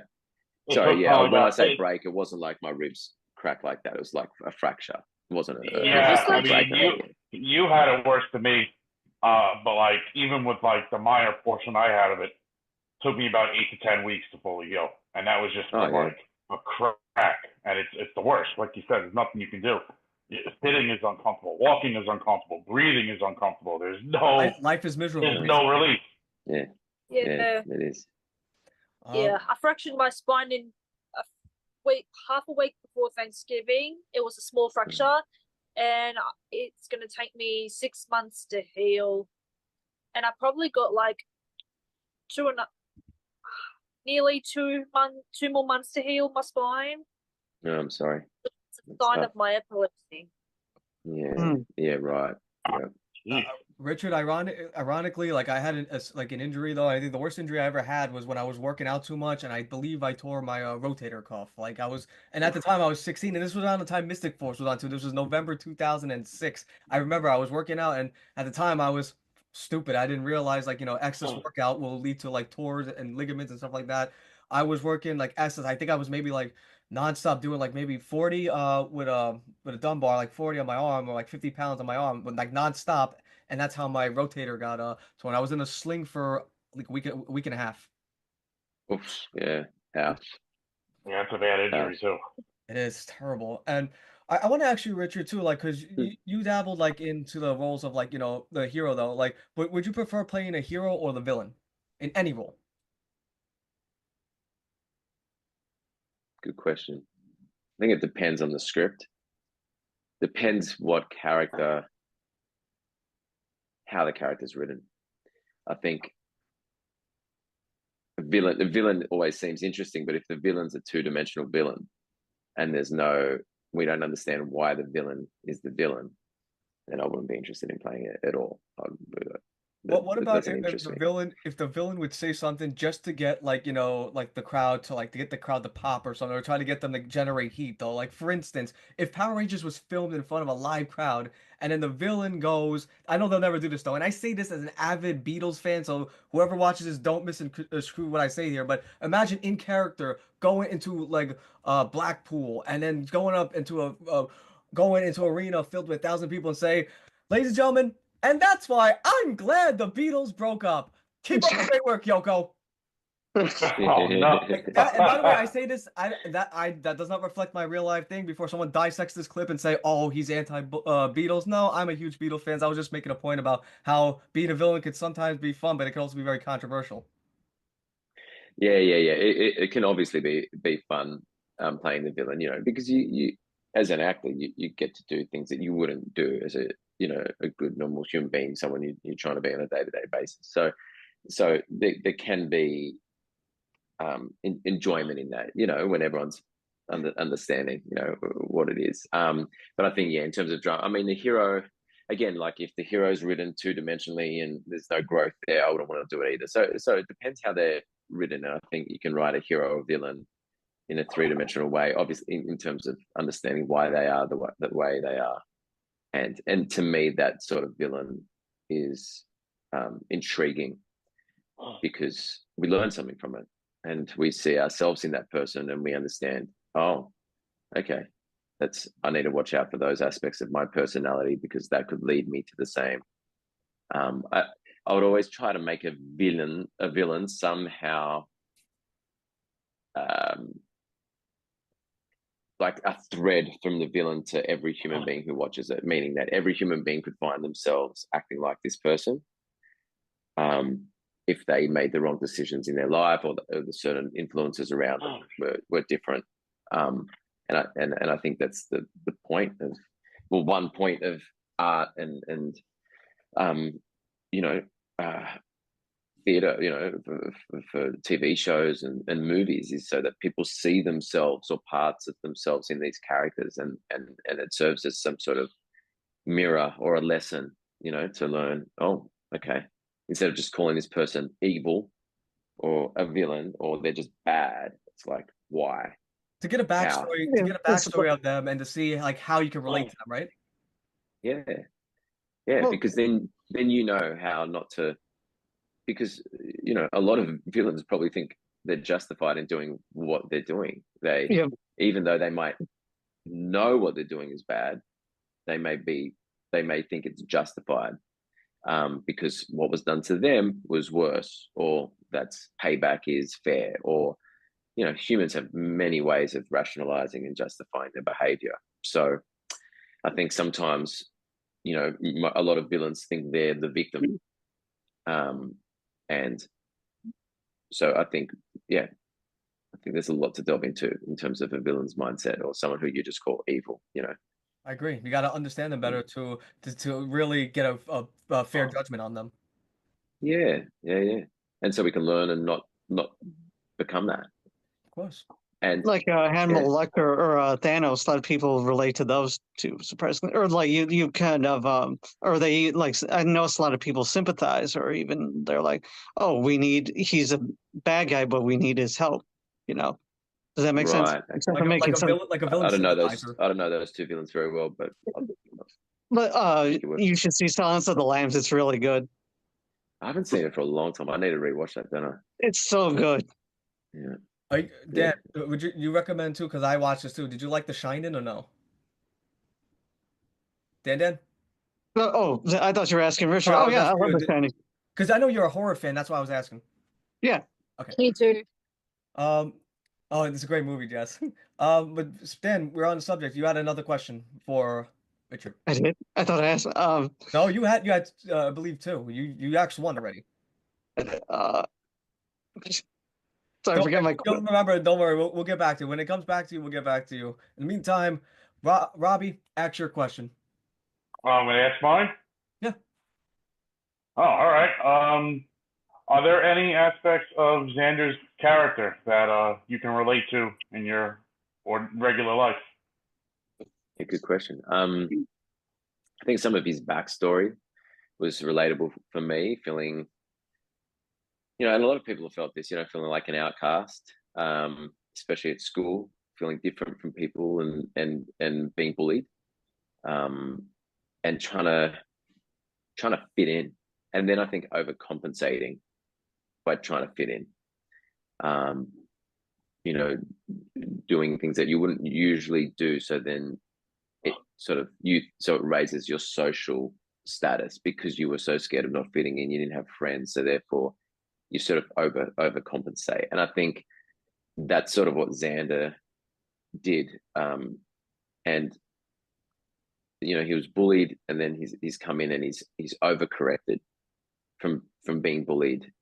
Sorry, yeah. When I say break, it wasn't like my ribs cracked like that. It was like a fracture. It wasn't I mean, you had it worse than me. But like even with like the minor portion I had of it, took me about 8 to 10 weeks to fully heal, and that was just like a crack, and it's the worst. Like you said, there's nothing you can do. Sitting is uncomfortable, walking is uncomfortable, breathing is uncomfortable. There's no life is miserable. There's no relief. Yeah, it is. Yeah, I fractured my spine in half a week before Thanksgiving. It was a small fracture, and it's going to take me 6 months to heal. And I probably got like nearly 2 more months to heal my spine. No, I'm sorry. It's a sign of my epilepsy. Yeah, right. Yeah. Richard, ironically, like I had an injury though. I think the worst injury I ever had was when I was working out too much, and I believe I tore my rotator cuff. Like and at the time I was 16, and this was around the time Mystic Force was on too. This was November 2006. I remember I was working out, and at the time I was stupid. I didn't realize excess workout will lead to like tears and ligaments and stuff like that. I was working like excess. I think I was maybe like nonstop doing like maybe 40 with a dumbbell, like 40 on my arm or like 50 pounds on my arm, but like nonstop. And that's how my rotator got so when I was in a sling for like a week and a half. Oof, yeah. Ouch. Yeah, it's a bad injury too. It is terrible. And I want to ask you, Richard, too, like, because you dabbled like into the roles of like, the hero though. Like, would you prefer playing a hero or the villain in any role? Good question. I think it depends on the script. Depends what character, how the character's written. I think the villain always seems interesting, but if the villain's a two-dimensional villain and we don't understand why the villain is the villain, then I wouldn't be interested in playing it at all. What about if the villain would say something just to get like like the crowd to get the crowd to pop or something, or try to get them to generate heat though? Like for instance, if Power Rangers was filmed in front of a live crowd and then the villain goes, I know they'll never do this though, and I say this as an avid Beatles fan, so whoever watches this don't misconstrue what I say here, but imagine in character going into like Blackpool and then going into arena filled with 1,000 people and say, ladies and gentlemen. And that's why I'm glad the Beatles broke up. Keep up the great work, Yoko. Oh, no. And by the way, I say this, that does not reflect my real life thing before someone dissects this clip and say, oh, he's anti-Beatles. No, I'm a huge Beatles fan. I was just making a point about how being a villain could sometimes be fun, but it can also be very controversial. Yeah. It can obviously be fun playing the villain, because you as an actor, you get to do things that you wouldn't do as a good normal human being, someone you're trying to be on a day-to-day basis. So there can be enjoyment in that, when everyone's understanding, what it is. But I think, in terms of drama, I mean, the hero, again, like if the hero's written two-dimensionally and there's no growth there, I wouldn't want to do it either. So it depends how they're written. I think you can write a hero or villain in a three-dimensional way, obviously in terms of understanding why they are the way they are. And to me, that sort of villain is intriguing because we learn something from it and we see ourselves in that person and we understand, oh, okay, I need to watch out for those aspects of my personality because that could lead me to the same. I would always try to make a villain somehow like a thread from the villain to every human being who watches it, meaning that every human being could find themselves acting like this person if they made the wrong decisions in their life or the certain influences around them were different. And I think that's the point of, well, one point of art and theatre, for TV shows and movies is so that people see themselves or parts of themselves in these characters, and it serves as some sort of mirror or a lesson, to learn, oh, okay, instead of just calling this person evil or a villain or they're just bad. It's like, why? To get a How? backstory, Yeah, of them, and to see like how you can relate to them, right? Yeah, yeah, well, because then you know how not to, because a lot of villains probably think they're justified in doing what they're doing. They, yeah, even though they might know what they're doing is bad, they may think it's justified, because what was done to them was worse, or that's payback is fair, or humans have many ways of rationalizing and justifying their behavior. So I think sometimes, a lot of villains think they're the victim, and so I think, yeah, I think there's a lot to delve into in terms of a villain's mindset or someone who you just call evil. I agree. You got to understand them better to really get a fair judgment on them. Yeah, yeah, yeah. And so we can learn and not become that. Of course. And like Hannibal yeah, Lecter or Thanos. A lot of people relate to those two, surprisingly. Or like you kind of or they like. I notice a lot of people sympathize, or even they're like, "Oh, he's a bad guy, but we need his help." You know, does that make sense? right. Except Like for making sense. like a villain sympathizer. I don't know those two villains very well, but But think you would. you should see Silence of the Lambs. It's really good. I haven't seen it for a long time. I need to rewatch that, don't I? It's so good. Yeah. Dan, would you recommend too? Because I watched this too. Did you like The Shining or no? Dan? Oh, I thought you were asking Richard. Sorry, I Oh was yeah, I asking love you. The Shining. Because I know you're a horror fan. That's why I was asking. Yeah, Okay. Me too. Um. Oh, it's a great movie, Jess. But Dan, we're on the subject. You had another question for Richard. I did. I thought I asked. No, you had I believe two. You asked one already. Uh, sorry, I forget my. You'll remember. Don't worry. We'll get back to you. When it comes back to you, we'll get back to you. In the meantime, Robbie, ask your question. I'm gonna ask mine. Yeah. Oh, all right. Are there any aspects of Xander's character that you can relate to in your or regular life? Yeah, good question. I think some of his backstory was relatable for me, feeling, and a lot of people have felt this, feeling like an outcast, especially at school, feeling different from people and being bullied, and trying to fit in, and then I think overcompensating by trying to fit in, um, doing things that you wouldn't usually do. So then so it raises your social status because you were so scared of not fitting in, you didn't have friends, so therefore you sort of overcompensate. And I think that's sort of what Xander did. And he was bullied, and then he's come in and he's overcorrected from being bullied.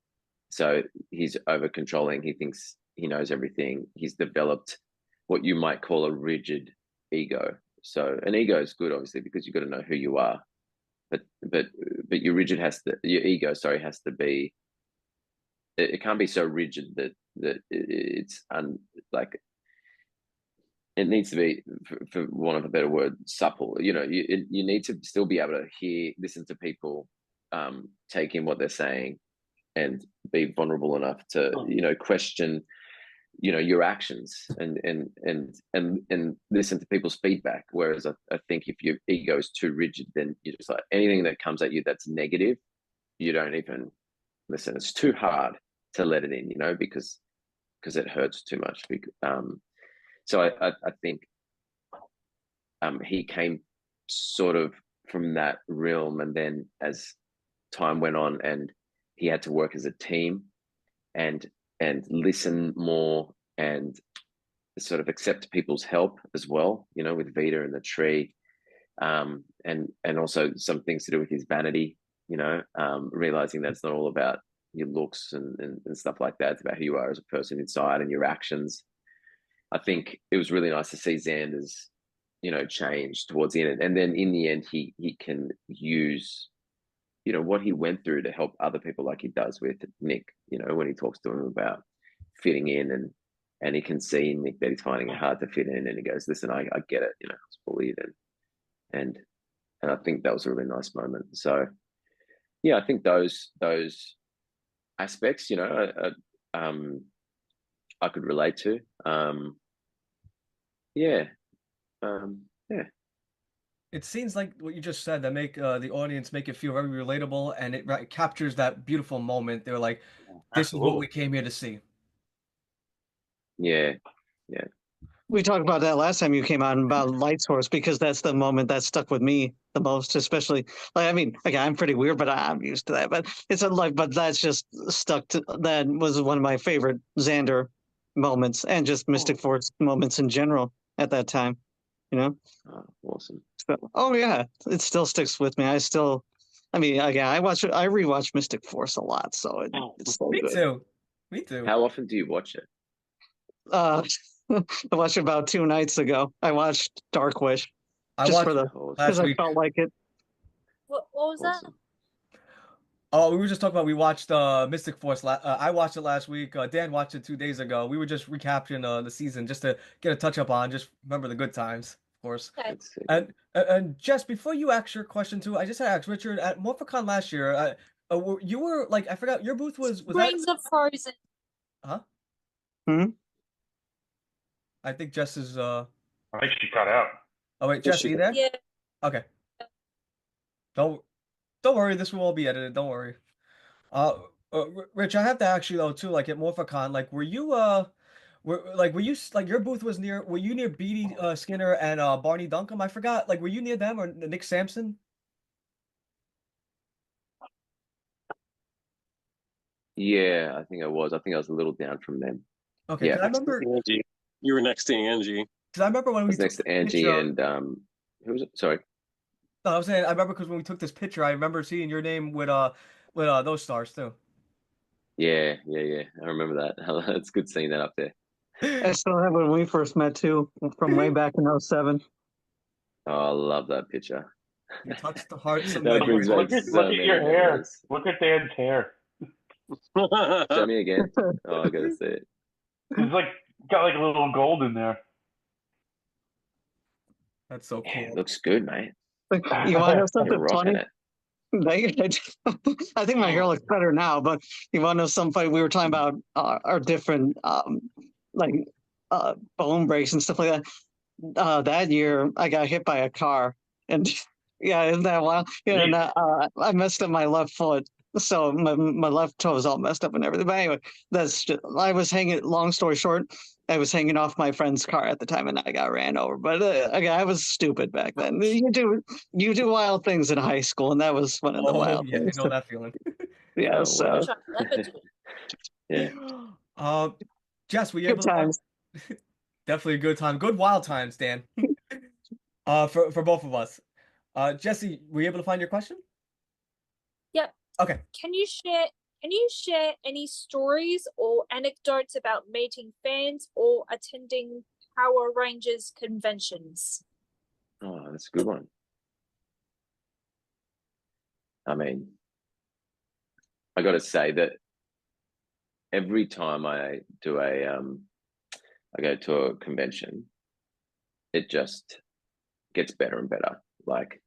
So he's over controlling. He thinks he knows everything. He's developed what you might call a rigid ego. So an ego is good, obviously, because you've got to know who you are. But your ego, sorry, has to be. It can't be so rigid that it's like it needs to be, for want of a better word, supple. You need to still be able to listen to people, take in what they're saying, and be vulnerable enough to question your actions and listen to people's feedback. Whereas I think if your ego is too rigid, then you're just like, anything that comes at you that's negative, you don't even listen. It's too hard to let it in, because it hurts too much. So I think he came sort of from that realm, and then as time went on, and he had to work as a team and listen more and sort of accept people's help as well, with Vita and the tree, and also some things to do with his vanity, realizing that it's not all about your looks and stuff like that. It's about who you are as a person inside and your actions. I think it was really nice to see Xander's, change towards the end, and then in the end, he can use, what he went through to help other people, like he does with Nick. When he talks to him about fitting in, and he can see Nick that he's finding it hard to fit in, and he goes, "Listen, I get it. I was bullied," and I think that was a really nice moment. So yeah, I think those aspects, I could relate to. Yeah, yeah, It seems like what you just said that make the audience make it feel very relatable, and it captures that beautiful moment. They're like, "This is what we Absolutely. came here to see." yeah, yeah. We talked about that last time you came on about light source because that's the moment that stuck with me the most, especially like I mean, again, I'm pretty weird, but I'm used to that. But it's a, like, but that's just stuck to that was one of my favorite Xander moments and just Mystic Force moments in general at that time. You know, Oh, awesome. so, oh yeah, it still sticks with me. I mean, again, I rewatch Mystic Force a lot, so it's so Me good. too. Me too. How often do you watch it? Uh, I watched it about 2 nights ago. I watched Dark Wish I just for watched the Awesome. because last I week. felt like it. What was that? Awesome. Oh, we were just talking about we watched Mystic Force. I watched it last week. Dan watched it 2 days ago. We were just recapping the season just to get a touch up on. Just remember the good times, of course. Okay. That's sick. And Jess, before you ask your question too, I just had to ask Richard at MorphiCon last year. You were like I forgot your booth was that? Rings of Frozen. Huh? Hmm? I think Jess is. I think she cut out. Oh wait, Yes, Jess, are you there? Yeah. Okay. Don't don't worry. This will all be edited. Don't worry. Rich, I have to ask you though too. Like at MorphiCon, like were you like your booth was near? Were you near Beatty Skinner and Barney Duncombe? I forgot. Like, were you near them or Nick Sampson? Yeah, I think I was. I think I was a little down from them. Okay, Yeah, because I I Next to remember. Angie. You were next to Angie. Because I remember when we was took next this to Angie picture. and who was it? Sorry. No, I was saying I remember because when we took this picture, I remember seeing your name with those stars too. Yeah, yeah, yeah. I remember that. It's good seeing that up there. I still have when we first met too, from way back in '07. Oh, I love that picture. You touched the hearts of That many. brings back Look so at many your hair. memories. Look at Dan's hair. Show me again. Oh, I gotta see it. He's like got like a little gold in there. That's so Yeah, it cool. looks good, mate. You want to know You're something rocking funny? it. I think my hair looks better now, but you want to know something funny? We were talking about our different like bone breaks and stuff like that. That year, I got hit by a car, and yeah, isn't that wild? Yeah, and I messed up my left foot, so my left toe is all messed up and everything. But anyway, that's just, I was hanging. Long story short, I was hanging off my friend's car at the time, and I got ran over. But again, I was stupid back then. You do wild things in high school, and that was one of the Oh wild yeah, I things. know that feeling. Yeah, Oh, so wow. Which I remember too. Yeah. Um, Jess, were you good able to find times. definitely a good time, good wild times, Dan. For both of us. Jesse, were you able to find your question? Yep. Okay. Can you share any stories or anecdotes about meeting fans or attending Power Rangers conventions? Oh, that's a good one. I mean, I got to say that every time I do I go to a convention, it just gets better and better. Like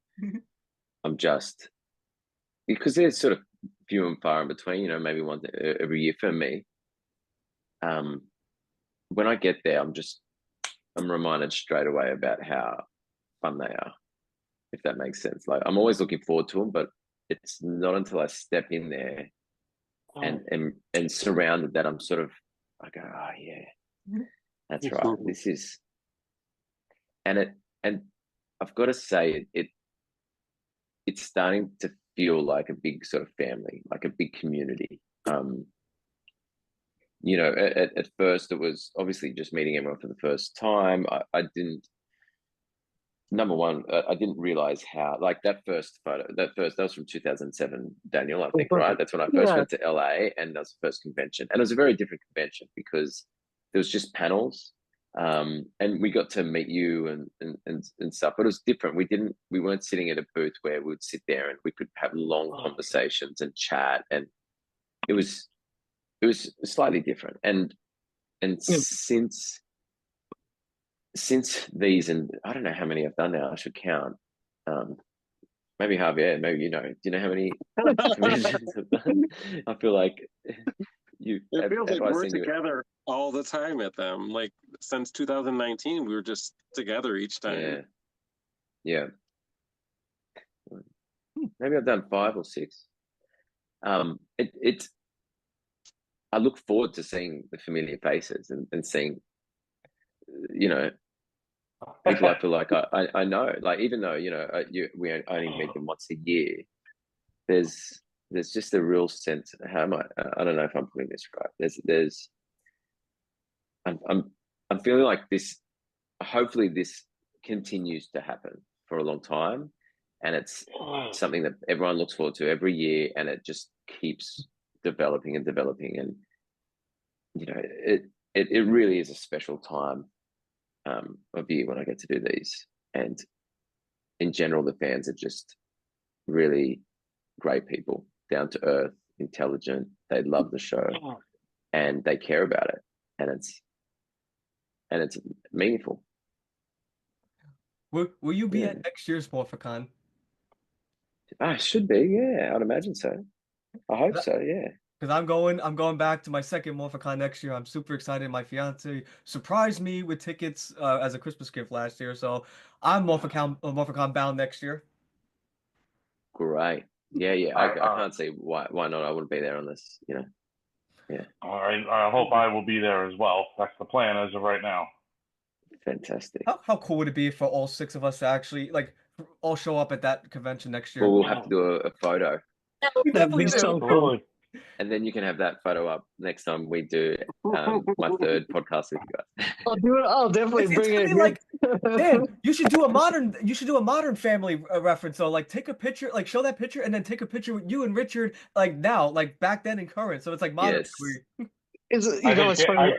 I'm just because there's sort of few and far in between, maybe once every year for me. When I get there, I'm reminded straight away about how fun they are, if that makes sense. Like I'm always looking forward to them, but it's not until I step in there and surrounded that I'm sort of I go, oh yeah, that's right. This is and I've got to say it's starting to feel like a big sort of family, like a big community. At first it was obviously just meeting everyone for the first time. I didn't number one, I didn't realize how like that first photo, that was from 2007, Daniel, I think, right? That's when I first Yeah, went to LA, and that was the first convention, and it was a very different convention because there was just panels, and we got to meet you and stuff, but it was different. We weren't sitting at a booth where we would sit there and we could have long conversations and chat, and it was slightly different, and yeah. since these, and I don't know how many I've done now, I should count. maybe Javier, maybe you know. Do you know how many conventions I've done? I feel like you It feels have like I we're seen you? together all the time at them. Like since 2019, we were just together each time. Yeah, yeah. Maybe I've done 5 or 6. It's I look forward to seeing the familiar faces and seeing, you know, people I feel like I know. Like even though we only meet them once a year, there's there's just a real sense. How am I don't know if I'm putting this right. There's I'm I'm I'm feeling like this. Hopefully, this continues to happen for a long time, and it's something that everyone looks forward to every year, and it just keeps developing and developing, and it really is a special time of year when I get to do these, and in general, the fans are just really great people, down to earth, intelligent. They love the show, and they care about it, and it's meaningful. Will you be Yeah. at next year's MorphiCon? I should be, yeah. I'd imagine so. I hope so, yeah. Because I'm going back to my second MorphiCon next year. I'm super excited. My fiance surprised me with tickets as a Christmas gift last year, so I'm MorphiCon bound next year. Great. Yeah, yeah. I I can't see why not. I wouldn't be there on this, Yeah. I hope I will be there as well. That's the plan as of right now. Fantastic. How cool would it be for all six of us to actually like all show up at that convention next Well, year? we'll have to do a photo, We That'd definitely be do. so cool. Absolutely. and then you can have that photo up next time we do my third podcast with you guys. I'll do it. I'll definitely It's bring gonna it. be like, Dan, you should do a modern family reference. So like take a picture, like show that picture, and then take a picture with you and Richard, like now, like back then and current. So it's like modern Yes. family. It's funny.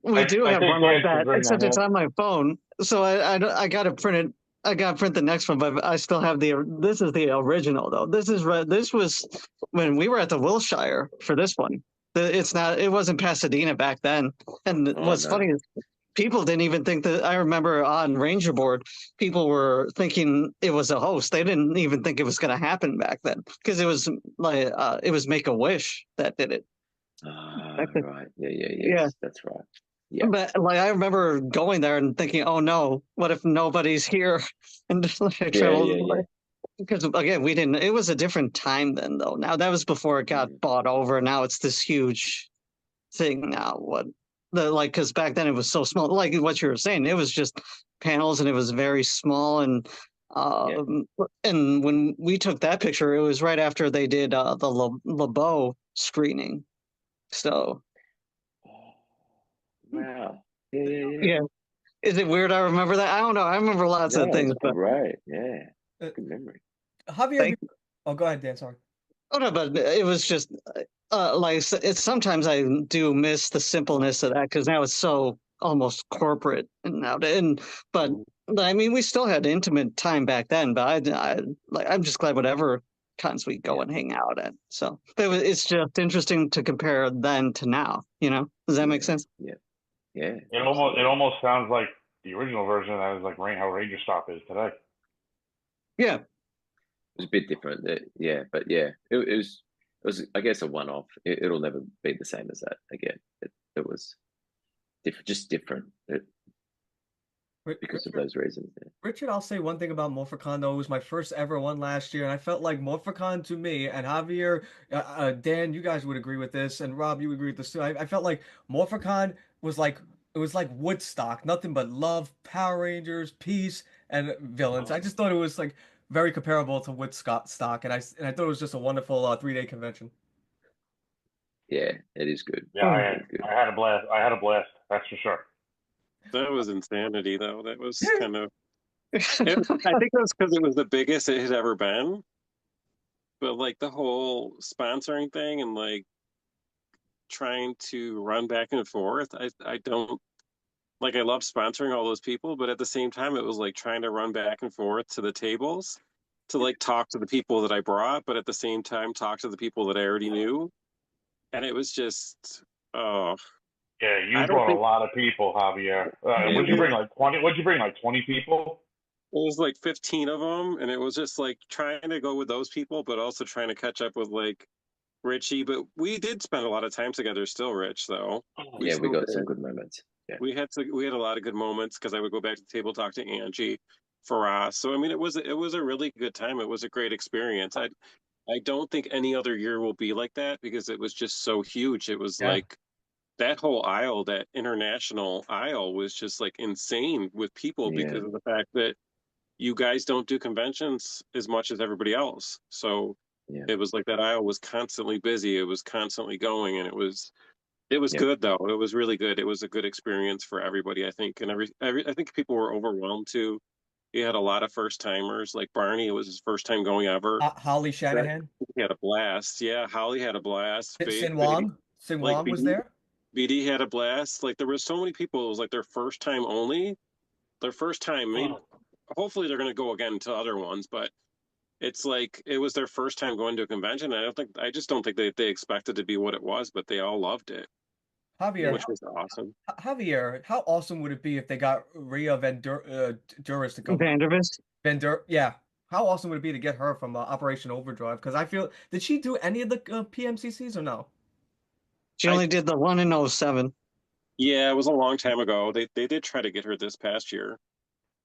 We do I have think one like Dan should that, bring except that it's in. on my phone. So I got to print it. I got to print the next one, but I still have this is the original though. This was when we were at the Wilshire for this one. It wasn't Pasadena back then. And Oh what's no. funny is people didn't even think that. I remember on Ranger Board, people were thinking it was a host. They didn't even think it was going to happen back then because it was Make a Wish that did it. Right. Yeah, Yeah. yes, that's right. Yeah. But like I remember going there and thinking, "Oh no, what if nobody's here?" And I traveled Yeah. because again, we didn't. It was a different time then, though. Now that was before it got bought over. Now it's this huge thing. Now because back then it was so small. Like what you were saying, it was just panels and it was very small. And when we took that picture, it was right after they did the LeBeau screening. So Wow. Yeah. yeah. Is it weird I remember that? I don't know. I remember lots of No, things, it's but great. Yeah. Uh, Good memory. Javier, oh, go ahead, Dan. Sorry. oh no, but it was just it's sometimes I do miss the simpleness of that because now it's so almost corporate and but I mean we still had intimate time back then. But I'm just glad whatever cons we go and hang out at. So it's just interesting to compare then to now. Does that make sense? Yeah. It almost sounds like the original version of that is like how Ranger Stop is today. Yeah. It was a bit different. Yeah, but yeah, it was I guess a one-off. It'll never be the same as that again. It was different, just different because of those reasons. Yeah. Richard, I'll say one thing about MorphiCon though. It was my first ever one last year, and I felt like MorphiCon to me, and Javier, Dan, you guys would agree with this, and Rob, you agree with this too. I felt like MorphiCon was like it was like Woodstock, nothing but love, Power Rangers, peace, and villains. I just thought it was like very comparable to Woodstock, and I thought it was just a wonderful 3-day convention. Yeah, it is good. Yeah, It is good. I had a blast. That's for sure. That was insanity, though. That was kind of. I think that's because it was the biggest it had ever been. But like the whole sponsoring thing and like trying to run back and forth, I don't like. I love sponsoring all those people, but at the same time, it was like trying to run back and forth to the tables to like talk to the people that I brought, but at the same time talk to the people that I already knew, and it was just oh. Yeah, you brought a lot of people, Javier. Would you bring like 20? Would you bring like 20 people? was like 15 of them, and it was just like trying to go with those people, but also trying to catch up with like Richie. But we did spend a lot of time together still, Rich, though. We Yeah, we still got some did. good moments. Yeah. We had a lot of good moments because I would go back to the table talk to Angie for us. So I mean it was a really good time. It was a great experience. I don't think any other year will be like that because it was just so huge. It was Yeah. like that whole aisle, that international aisle was just like insane with people Yeah. because of the fact that you guys don't do conventions as much as everybody else. So Yeah. it was like that aisle was constantly busy. It was constantly going, and it was Yeah. good though. It was really good. It was a good experience for everybody, I think. And I think people were overwhelmed too. You had a lot of first timers, like Barney. It was his first time going ever. Holly That Shanahan, he had a blast. Yeah, Holly had a blast. Sin Like Wong was there. BD had a blast. Like there was so many people. It was like their first time only. Their first time. Maybe hopefully they're going to go again to other ones, but it's like it was their first time going to a convention. I just don't think they expected to be what it was, but they all loved it, Javier, Yeah. which was awesome. Javier, how awesome would it be if they got Rhea Duras to come? Vandervis. Yeah. How awesome would it be to get her from Operation Overdrive? Because I feel, did she do any of the PMCCs or no? She I only did the one in '07. Yeah, it was a long time ago. They did try to get her this past year,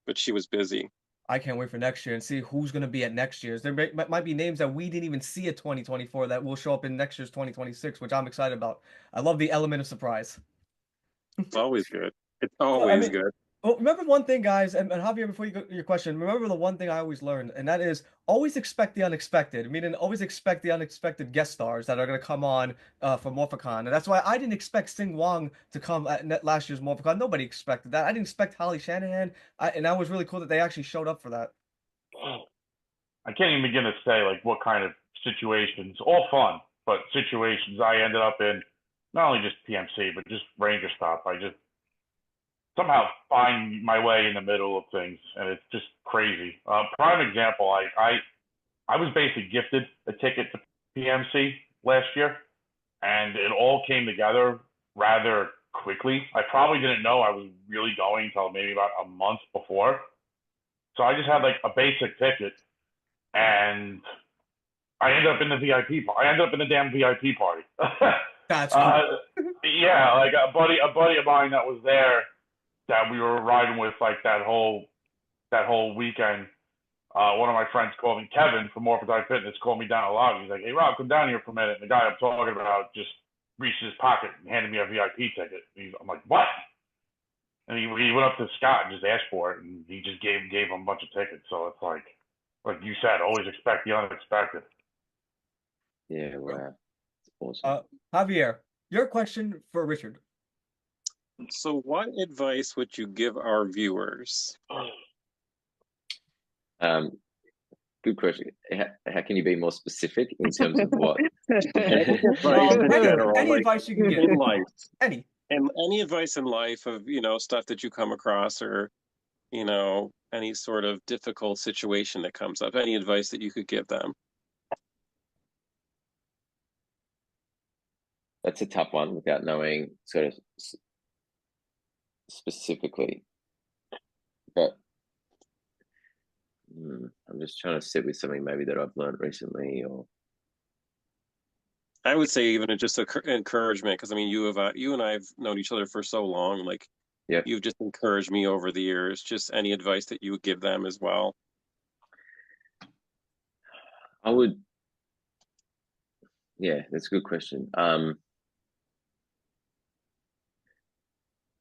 but she was busy. I can't wait for next year and see who's going to be at next year's. There might be names that we didn't even see at 2024 that will show up in next year's 2026, which I'm excited about. I love the element of surprise. It's always good. It's So, I always mean, good. well, remember one thing, guys, and Javier, before you go your question, remember the one thing I always learned, and that is always expect the unexpected. Meaning, always expect the unexpected guest stars that are going to come on for Morphicon. And that's why I didn't expect Sing Wong to come at last year's Morphicon. Nobody expected that. I didn't expect Holly Shanahan, and that was really cool that they actually showed up for that. I can't even begin to say like what kind of situations, all fun, but situations I ended up in, not only just PMC, but just Ranger stuff. I just somehow find my way in the middle of things, and it's just crazy. Prime example, I was basically gifted a ticket to PMC last year, and it all came together rather quickly. I probably didn't know I was really going until maybe about a month before. So I just had like a basic ticket, and I ended up in the VIP. I ended up in the damn VIP party. That's cool. Yeah, like a buddy of mine that was there that we were riding with like that whole weekend. One of my friends called me, Kevin from Morphodite Fitness, called me down a lot. He's like, "Hey Rob, come down here for a minute." And the guy I'm talking about just reached his pocket and handed me a VIP ticket. I'm like, "What?" And he went up to Scott and just asked for it, and he just gave him a bunch of tickets. So it's like you said, always expect the unexpected. Yeah, wow. It's awesome. Javier, your question for Richard. So, what advice would you give our viewers? Good question. How can you be more specific in terms of what? Any advice in general, Any like advice you can give in life, any and any advice in life of stuff that you come across, or any sort of difficult situation that comes up. Any advice that you could give them? That's a tough one without knowing sort of specifically. But I'm just trying to sit with something maybe that I've learned recently, or I would say even just encouragement, because I mean, you and I have known each other for so long. Like, yeah, you've just encouraged me over the years. Just any advice that you would give them as well. I would. Yeah, that's a good question. I'm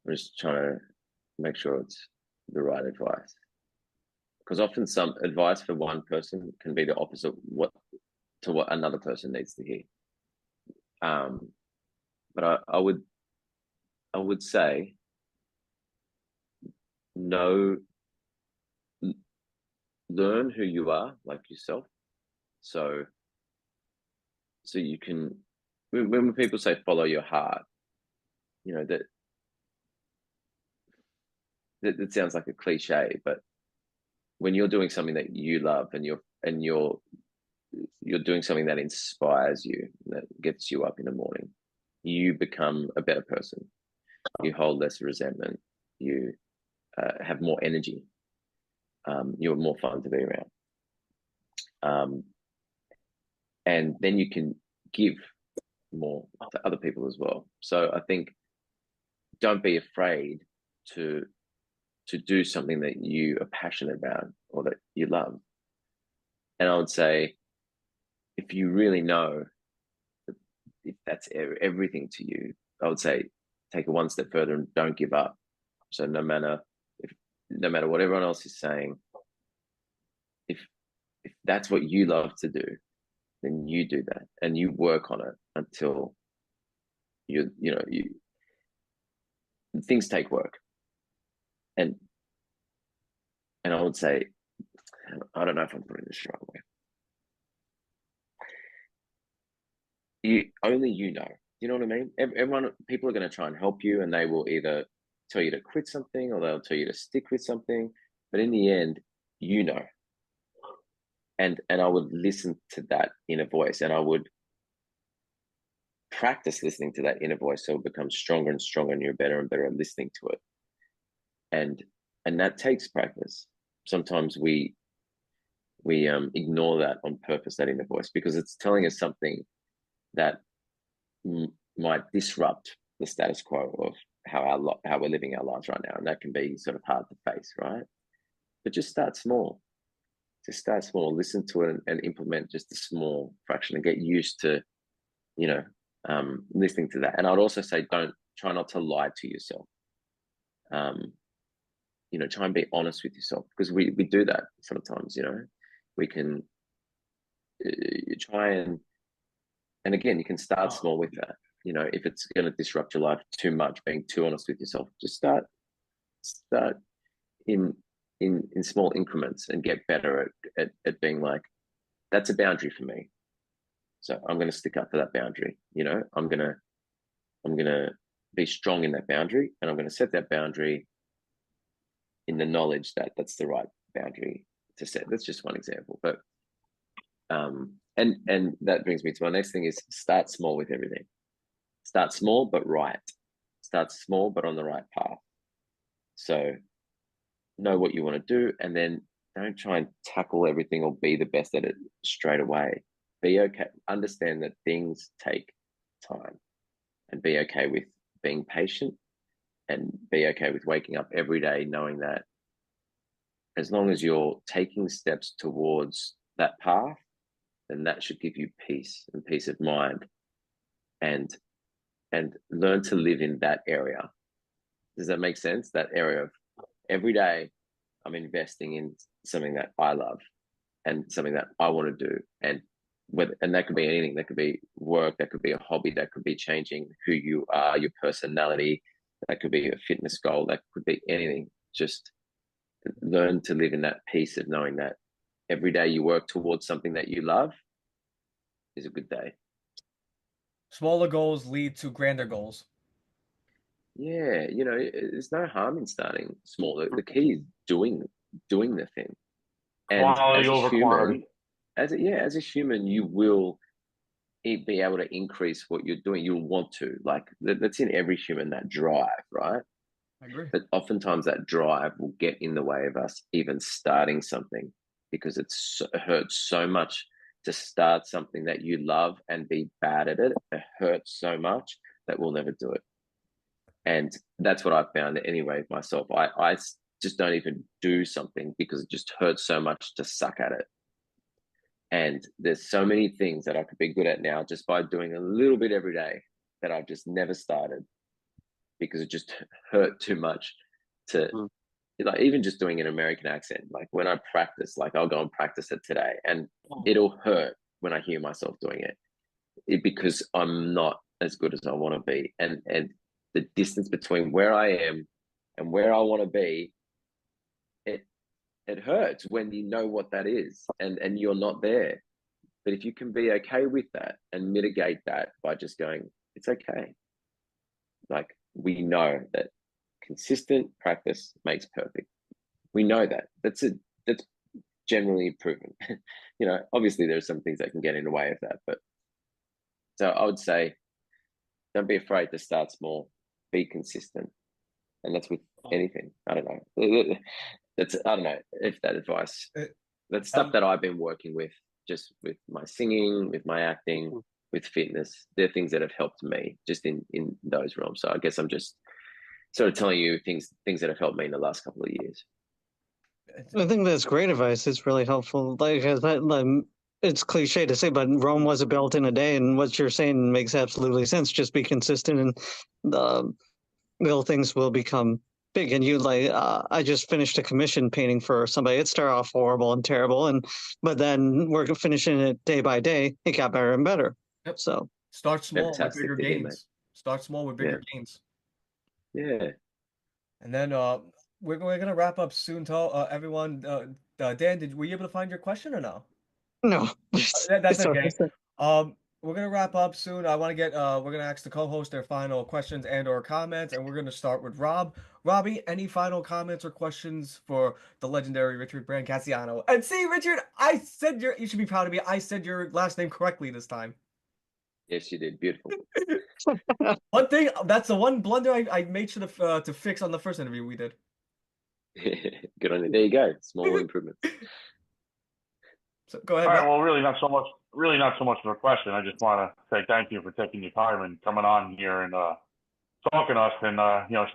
just trying to make sure it's the right advice, because often some advice for one person can be the opposite what another person needs to hear. But I would say know, learn who you are, like yourself. So you can, when people say follow your heart, that sounds like a cliche, but when you're doing something that you love and you're doing something that inspires you, that gets you up in the morning, you become a better person. You hold less resentment. You have more energy. you're more fun to be around. And then you can give more to other people as well. So I think don't be afraid to do something that you are passionate about or that you love. And I would say, if you really know if that's everything to you, I would say take it one step further and don't give up. So no matter what everyone else is saying, if that's what you love to do, then you do that and you work on it until you things take work. And I would say, I don't know if I'm putting this the right way. You know. You know what I mean? People are going to try and help you, and they will either tell you to quit something or they'll tell you to stick with something. But in the end, you know. And I would listen to that inner voice, and I would practice listening to that inner voice so it becomes stronger and stronger, and you're better and better at listening to it. And that takes practice. Sometimes we ignore that on purpose, that inner voice, because it's telling us something that might disrupt the status quo of how we're living our lives right now, and that can be sort of hard to face, right? But just start small. Listen to it and implement just a small fraction and get used to, listening to that. And I'd also say, try not to lie to yourself. Try and be honest with yourself, because we do that sometimes. We can try and again, you can start small with that. If it's going to disrupt your life too much, being too honest with yourself, just start in small increments and get better at being like, that's a boundary for me, so I'm going to stick up for that boundary. I'm going to be strong in that boundary, and I'm going to set that boundary in the knowledge that that's the right boundary to set. That's just one example, but and that brings me to my next thing, is start small with everything. Start small but right. Start small but on the right path. So know what you want to do, and then don't try and tackle everything or be the best at it straight away. Be okay. Understand that things take time, and be okay with being patient, and be okay with waking up every day knowing that as long as you're taking steps towards that path, then that should give you peace and peace of mind, and learn to live in that area. Does that make sense? That area of every day I'm investing in something that I love and something that I want to do. And that could be anything. That could be work, that could be a hobby, that could be changing who you are, your personality, that could be a fitness goal, that could be anything. Just learn to live in that peace of knowing that every day you work towards something that you love is a good day. Smaller goals lead to grander goals. Yeah, there's no harm in starting small. The key is doing the thing. And Quality over quantity. as a human, you will be able to increase what you're doing. You'll want to, like, that's in every human, that drive, right? I agree. But oftentimes that drive will get in the way of us even starting something, because it hurts so much to start something that you love and be bad at it. It hurts so much that we'll never do it. And that's what I found anyway myself. I just don't even do something because it just hurts so much to suck at it. And there's so many things that I could be good at now just by doing a little bit every day that I've just never started because it just hurt too much to like, even just doing an American accent. Like when I practice, like I'll go and practice it today, and it'll hurt when I hear myself doing it because I'm not as good as I want to be. And the distance between where I am and where I want to be, it hurts when you know what that is and you're not there. But if you can be okay with that and mitigate that by just going, it's okay. Like we know that consistent practice makes perfect. We know that. That's generally proven. Obviously there's some things that can get in the way of that, but so I would say don't be afraid to start small, be consistent. And that's with anything. I don't know. That's, I don't know if that advice, Uh, that's stuff that I've been working with, just with my singing, with my acting, with fitness. They're things that have helped me just in those realms. So I guess I'm just sort of telling you things that have helped me in the last couple of years. I think that's great advice. It's really helpful. It's cliche to say, but Rome wasn't built in a day, and what you're saying makes absolutely sense. Just be consistent, and the little things will become big. And I just finished a commission painting for somebody. It started off horrible and terrible, but then we're finishing it day by day. It got better and better. Yep. So start small with Fantastic bigger to hear, mate. gains. Start small with bigger gains. Yeah. And then we're gonna wrap up soon. To everyone, Dan, were you able to find your question or no? no, That's it's okay. okay. We're gonna wrap up soon. I want to get we're gonna ask the co-host their final questions and or comments, and we're gonna start with Rob. Robbie, any final comments or questions for the legendary Richard Brancatisano? And see, Richard, I said you should be proud of me. I said your last name correctly this time. Yes, you did. Beautiful. One thing, that's the one blunder I made sure to fix on the first interview we did. Good on you. There you go. Small improvements. So go ahead. All right. Well, really not so much of a question. I just want to say thank you for taking your time and coming on here and talking to us and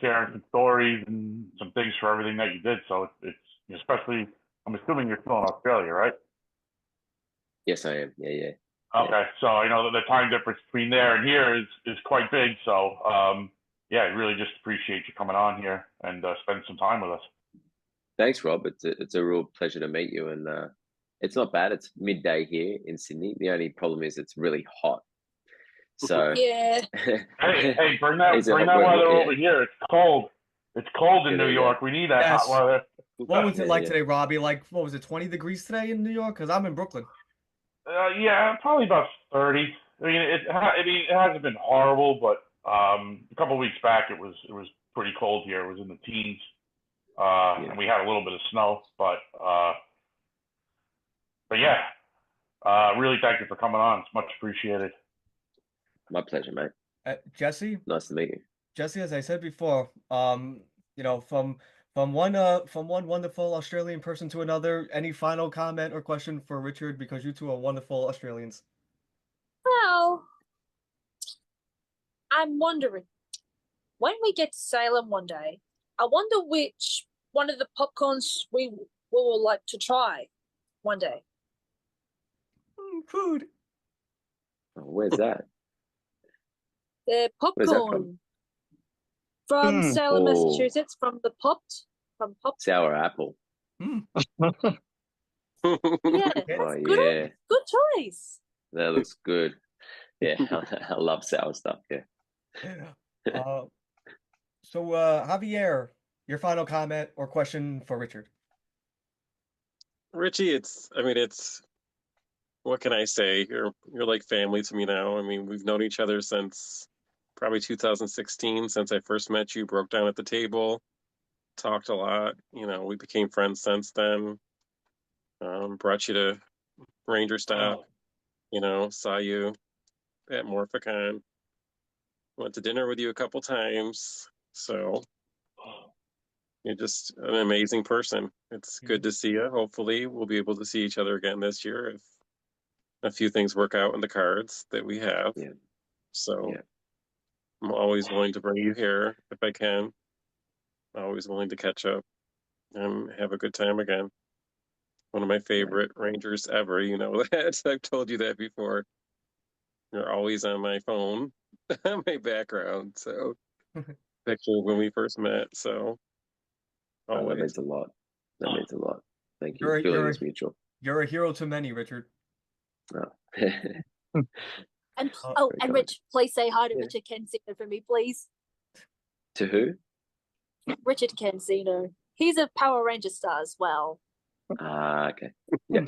sharing some stories and some things for everything that you did. So it's especially, I'm assuming you're still in Australia, right? Yes, I am. Yeah. Okay. So I know that the time difference between there and here is quite big. So yeah, I really just appreciate you coming on here and spending some time with us. Thanks, Rob. It's a real pleasure to meet you. And it's not bad. It's midday here in Sydney. The only problem is it's really hot. So Yeah. hey, bring that weather over here. It's cold. It's cold in New York. We need that hot weather. What was it like today, Robbie? Like, what was it, 20 degrees today in New York? Because I'm in Brooklyn. Yeah, probably about 30. I mean, it hasn't been horrible, but a couple of weeks back it was pretty cold here. It was in the teens, and we had a little bit of snow, but yeah, really thank you for coming on. It's much appreciated. My pleasure, mate. Jesse. Nice to meet you. Jesse, as I said before, from one wonderful Australian person to another, any final comment or question for Richard, because you two are wonderful Australians? Well, I'm wondering, when we get to Salem one day, I wonder which one of the popcorns we will like to try one day. Food. Oh, where's that? They're popcorn from Salem, Massachusetts, from Pop. Sour apple. Yeah. Oh, yeah. Good choice. That looks good. Yeah, I love sour stuff. Yeah. So, Javier, your final comment or question for Richard? Richie, what can I say? You're like family to me now. I mean, we've known each other since probably 2016, since I first met you, broke down at the table, talked a lot. We became friends since then. Brought you to Ranger Stop, saw you at Morphicon, went to dinner with you a couple times. So you're just an amazing person. It's good to see you. Hopefully we'll be able to see each other again this year if a few things work out in the cards that we have. Yeah. So I'm always willing to bring you here if I can. Always willing to catch up and have a good time again. One of my favorite Rangers ever, you know that. I've told you that before. You're always on my phone, on my background. So picture when we first met. So that means a lot. That means a lot. Thank you. Feeling is mutual. You're a hero to many, Richard. Oh. And Rich, please say hi to Richard Cancino for me, please. To who? Richard Cancino. He's a Power Ranger star as well. Okay. Yeah.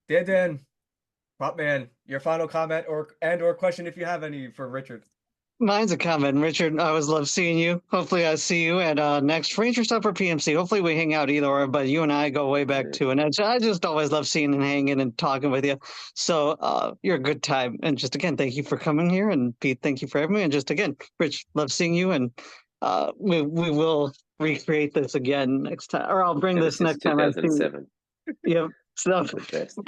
Dan, Prop Man, your final comment or question if you have any for Richard. Mine's a comment, Richard. I always love seeing you. Hopefully I see you at next Ranger Stop or PMC. Hopefully we hang out either or, but you and I go way back too. And I just always love seeing and hanging and talking with you. So you're a good time. And just again, thank you for coming here. And Pete, thank you for having me. And just again, Rich, love seeing you. And we will recreate this again next time, or I'll bring Ever this since next time I see. 2007, Yep. So the best.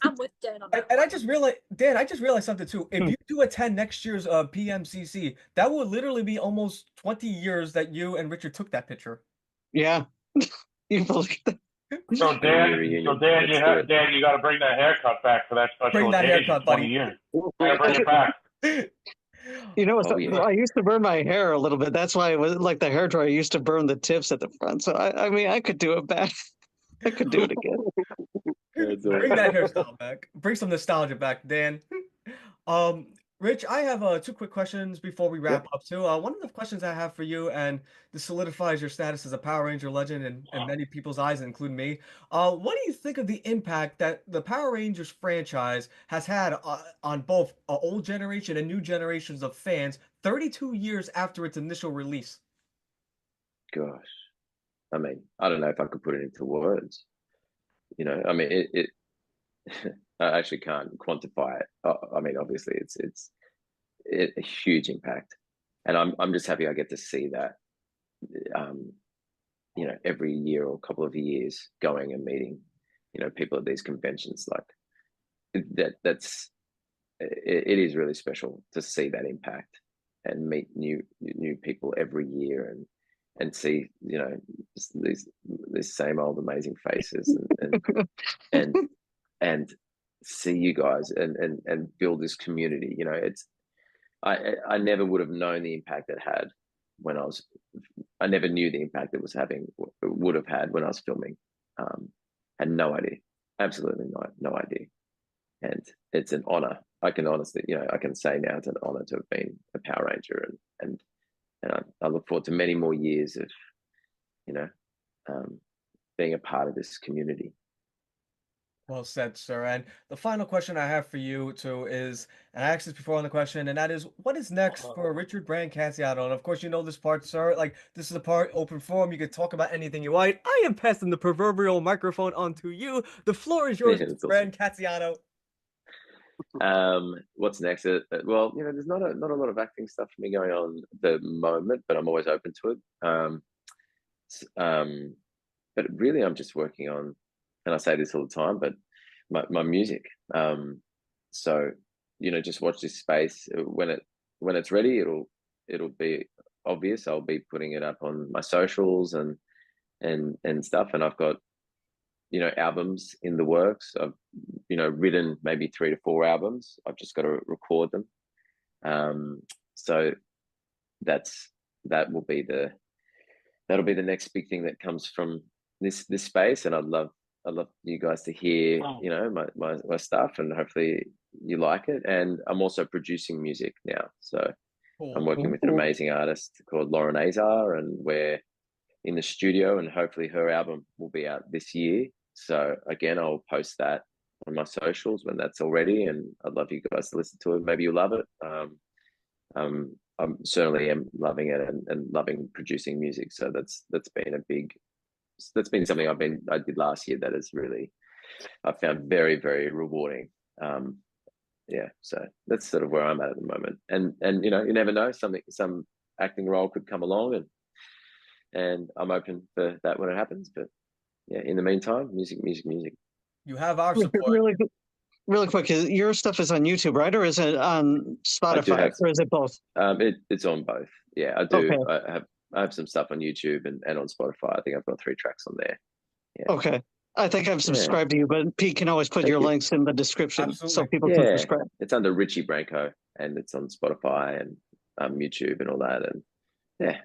I'm with Dan on that. And I just realized, Dan, I just realized something too. If you do attend next year's PMCC, that will literally be almost 20 years that you and Richard took that picture. yeah, you believe that? So Dan, reunion. Dan, Let's do it. Dan, you got to bring that haircut back for that special Bring that occasion. haircut, 20 buddy. years. Gotta bring it back. You know, Oh, yeah. I used to burn my hair a little bit. That's why it was like the hair dryer used to burn the tips at the front. So I mean, I could do it back. I could do it again. Bring that hairstyle back. Bring some nostalgia back, Dan. Rich, I have 2 quick questions before we wrap up too. One of the questions I have for you, and this solidifies your status as a Power Ranger legend in many people's eyes, including me. What do you think of the impact that the Power Rangers franchise has had on both old generation and new generations of fans 32 years after its initial release? Gosh, I mean, I don't know if I could put it into words. You know, I mean, it I actually can't quantify it. I mean, obviously, it's a huge impact, and I'm just happy I get to see that. You know, every year or couple of years, going and meeting, you know, people at these conventions, like that's it is really special to see that impact and meet new people every year and see, you know, these same old amazing faces and and see you guys and build this community. You know, it's I never would have known the impact it had when I never knew the impact it was having, would have had when I was filming. Had no idea, absolutely no idea. And it's an honor. I can honestly, you know, I can say now it's an honor to have been a Power Ranger, and I look forward to many more years of, you know, being a part of this community. Well said, sir. And the final question I have for you too is, and I asked this before on the question, and that is, what is next for Richard Brancatisano? And of course, you know this part, sir. Like, this is a part open forum. You can talk about anything you like. I am passing the proverbial microphone on to you. The floor is yours, Yeah, that's Mr. awesome. Brancatisano. What's next? Well, you know, there's not a lot of acting stuff for me going on at the moment, but I'm always open to it. But really, I'm just working on, and I say this all the time, but my music. So, you know, just watch this space. When it's ready, it'll be obvious. I'll be putting it up on my socials and stuff. And I've got, you know, albums in the works. I've, you know, written maybe 3 to 4 albums. I've just got to record them. So that'll be the next big thing that comes from this space. And I'd love you guys to hear, you know, my stuff, and hopefully you like it. And I'm also producing music now. So I'm working with an amazing artist called Lauren Azar, and we're in the studio, and hopefully her album will be out this year. So again, I'll post that on my socials when that's all ready, and I'd love you guys to listen to it. Maybe you'll love it. I'm certainly am loving it and loving producing music. So that's been something I did last year that is really, I found very, very rewarding. Yeah, so that's sort of where I'm at the moment. And you know, you never know, some acting role could come along, and I'm open for that when it happens. But yeah, in the meantime, music. You have our support. Really quick, your stuff is on YouTube, right? Or is it on Spotify? Or is it both? It's on both. Yeah, I do. Okay. I have some stuff on YouTube and on Spotify. I think I've got 3 tracks on there. Yeah. Okay. I think I've subscribed to you, but Pete can always put your links in the description so people can subscribe. It's under Richie Branco, and it's on Spotify and YouTube and all that. And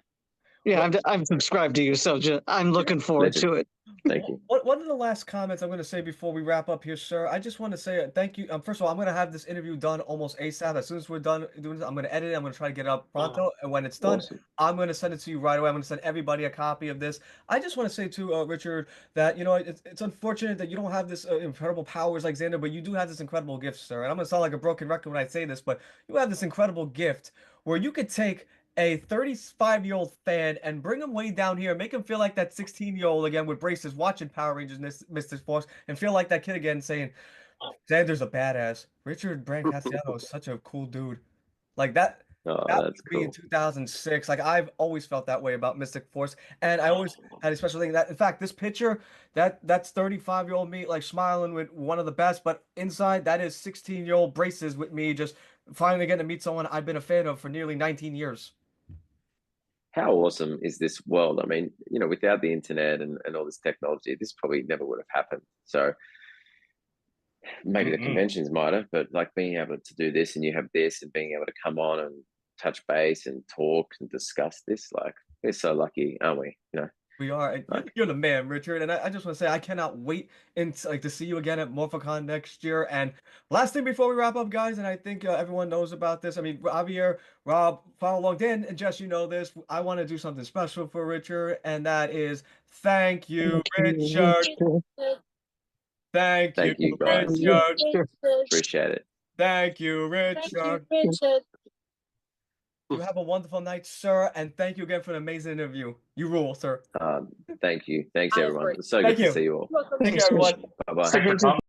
yeah, I'm subscribed to you, so I'm looking forward to it. Thank you. One of the last comments I'm going to say before we wrap up here, sir, I just want to say thank you. First of all, I'm going to have this interview done almost ASAP. As soon as we're done doing this, I'm going to edit it. I'm going to try to get it up pronto. And when it's done, Awesome. I'm going to send it to you right away. I'm going to send everybody a copy of this. I just want to say to Richard that, you know, it's unfortunate that you don't have this incredible powers like Xander, but you do have this incredible gift, sir. And I'm going to sound like a broken record when I say this, but you have this incredible gift where you could take a 35-year-old fan and bring him way down here, make him feel like that 16-year-old again with braces watching Power Rangers Mystic Force, and feel like that kid again saying, Xander's a badass. Richard Brancatisano is such a cool dude. Like that. Oh, That that's was me in cool. 2006. Like I've always felt that way about Mystic Force, and I always had a special thing that, in fact, this picture that's 35-year-old me like smiling with one of the best, but inside that is 16-year-old braces with me just finally getting to meet someone I've been a fan of for nearly 19 years. How awesome is this world? I mean, without the internet and all this technology, this probably never would have happened. So maybe the Mm-mm. conventions might have, but like being able to do this and you have this and being able to come on and touch base and talk and discuss this, like we're so lucky, aren't we? We are. And Like you're the man, Richard. And I just want to say I cannot wait like to see you again at MorphoCon next year. And last thing before we wrap up, guys, and I think everyone knows about this. I mean, Javier, Rob, follow along, Dan, and Jess, you know this. I want to do something special for Richard, and that is thank you, Thank you, Richard. Thank you, thank you guys. Richard. Appreciate it. Thank you, Thank you, Richard. Richard. You have a wonderful night, sir, and thank you again for an amazing interview. You rule, sir. Thank you. Thanks I everyone. agree. It's so Thank good to you. see you all. Welcome. Take care, everyone. Bye bye. Thanks for coming.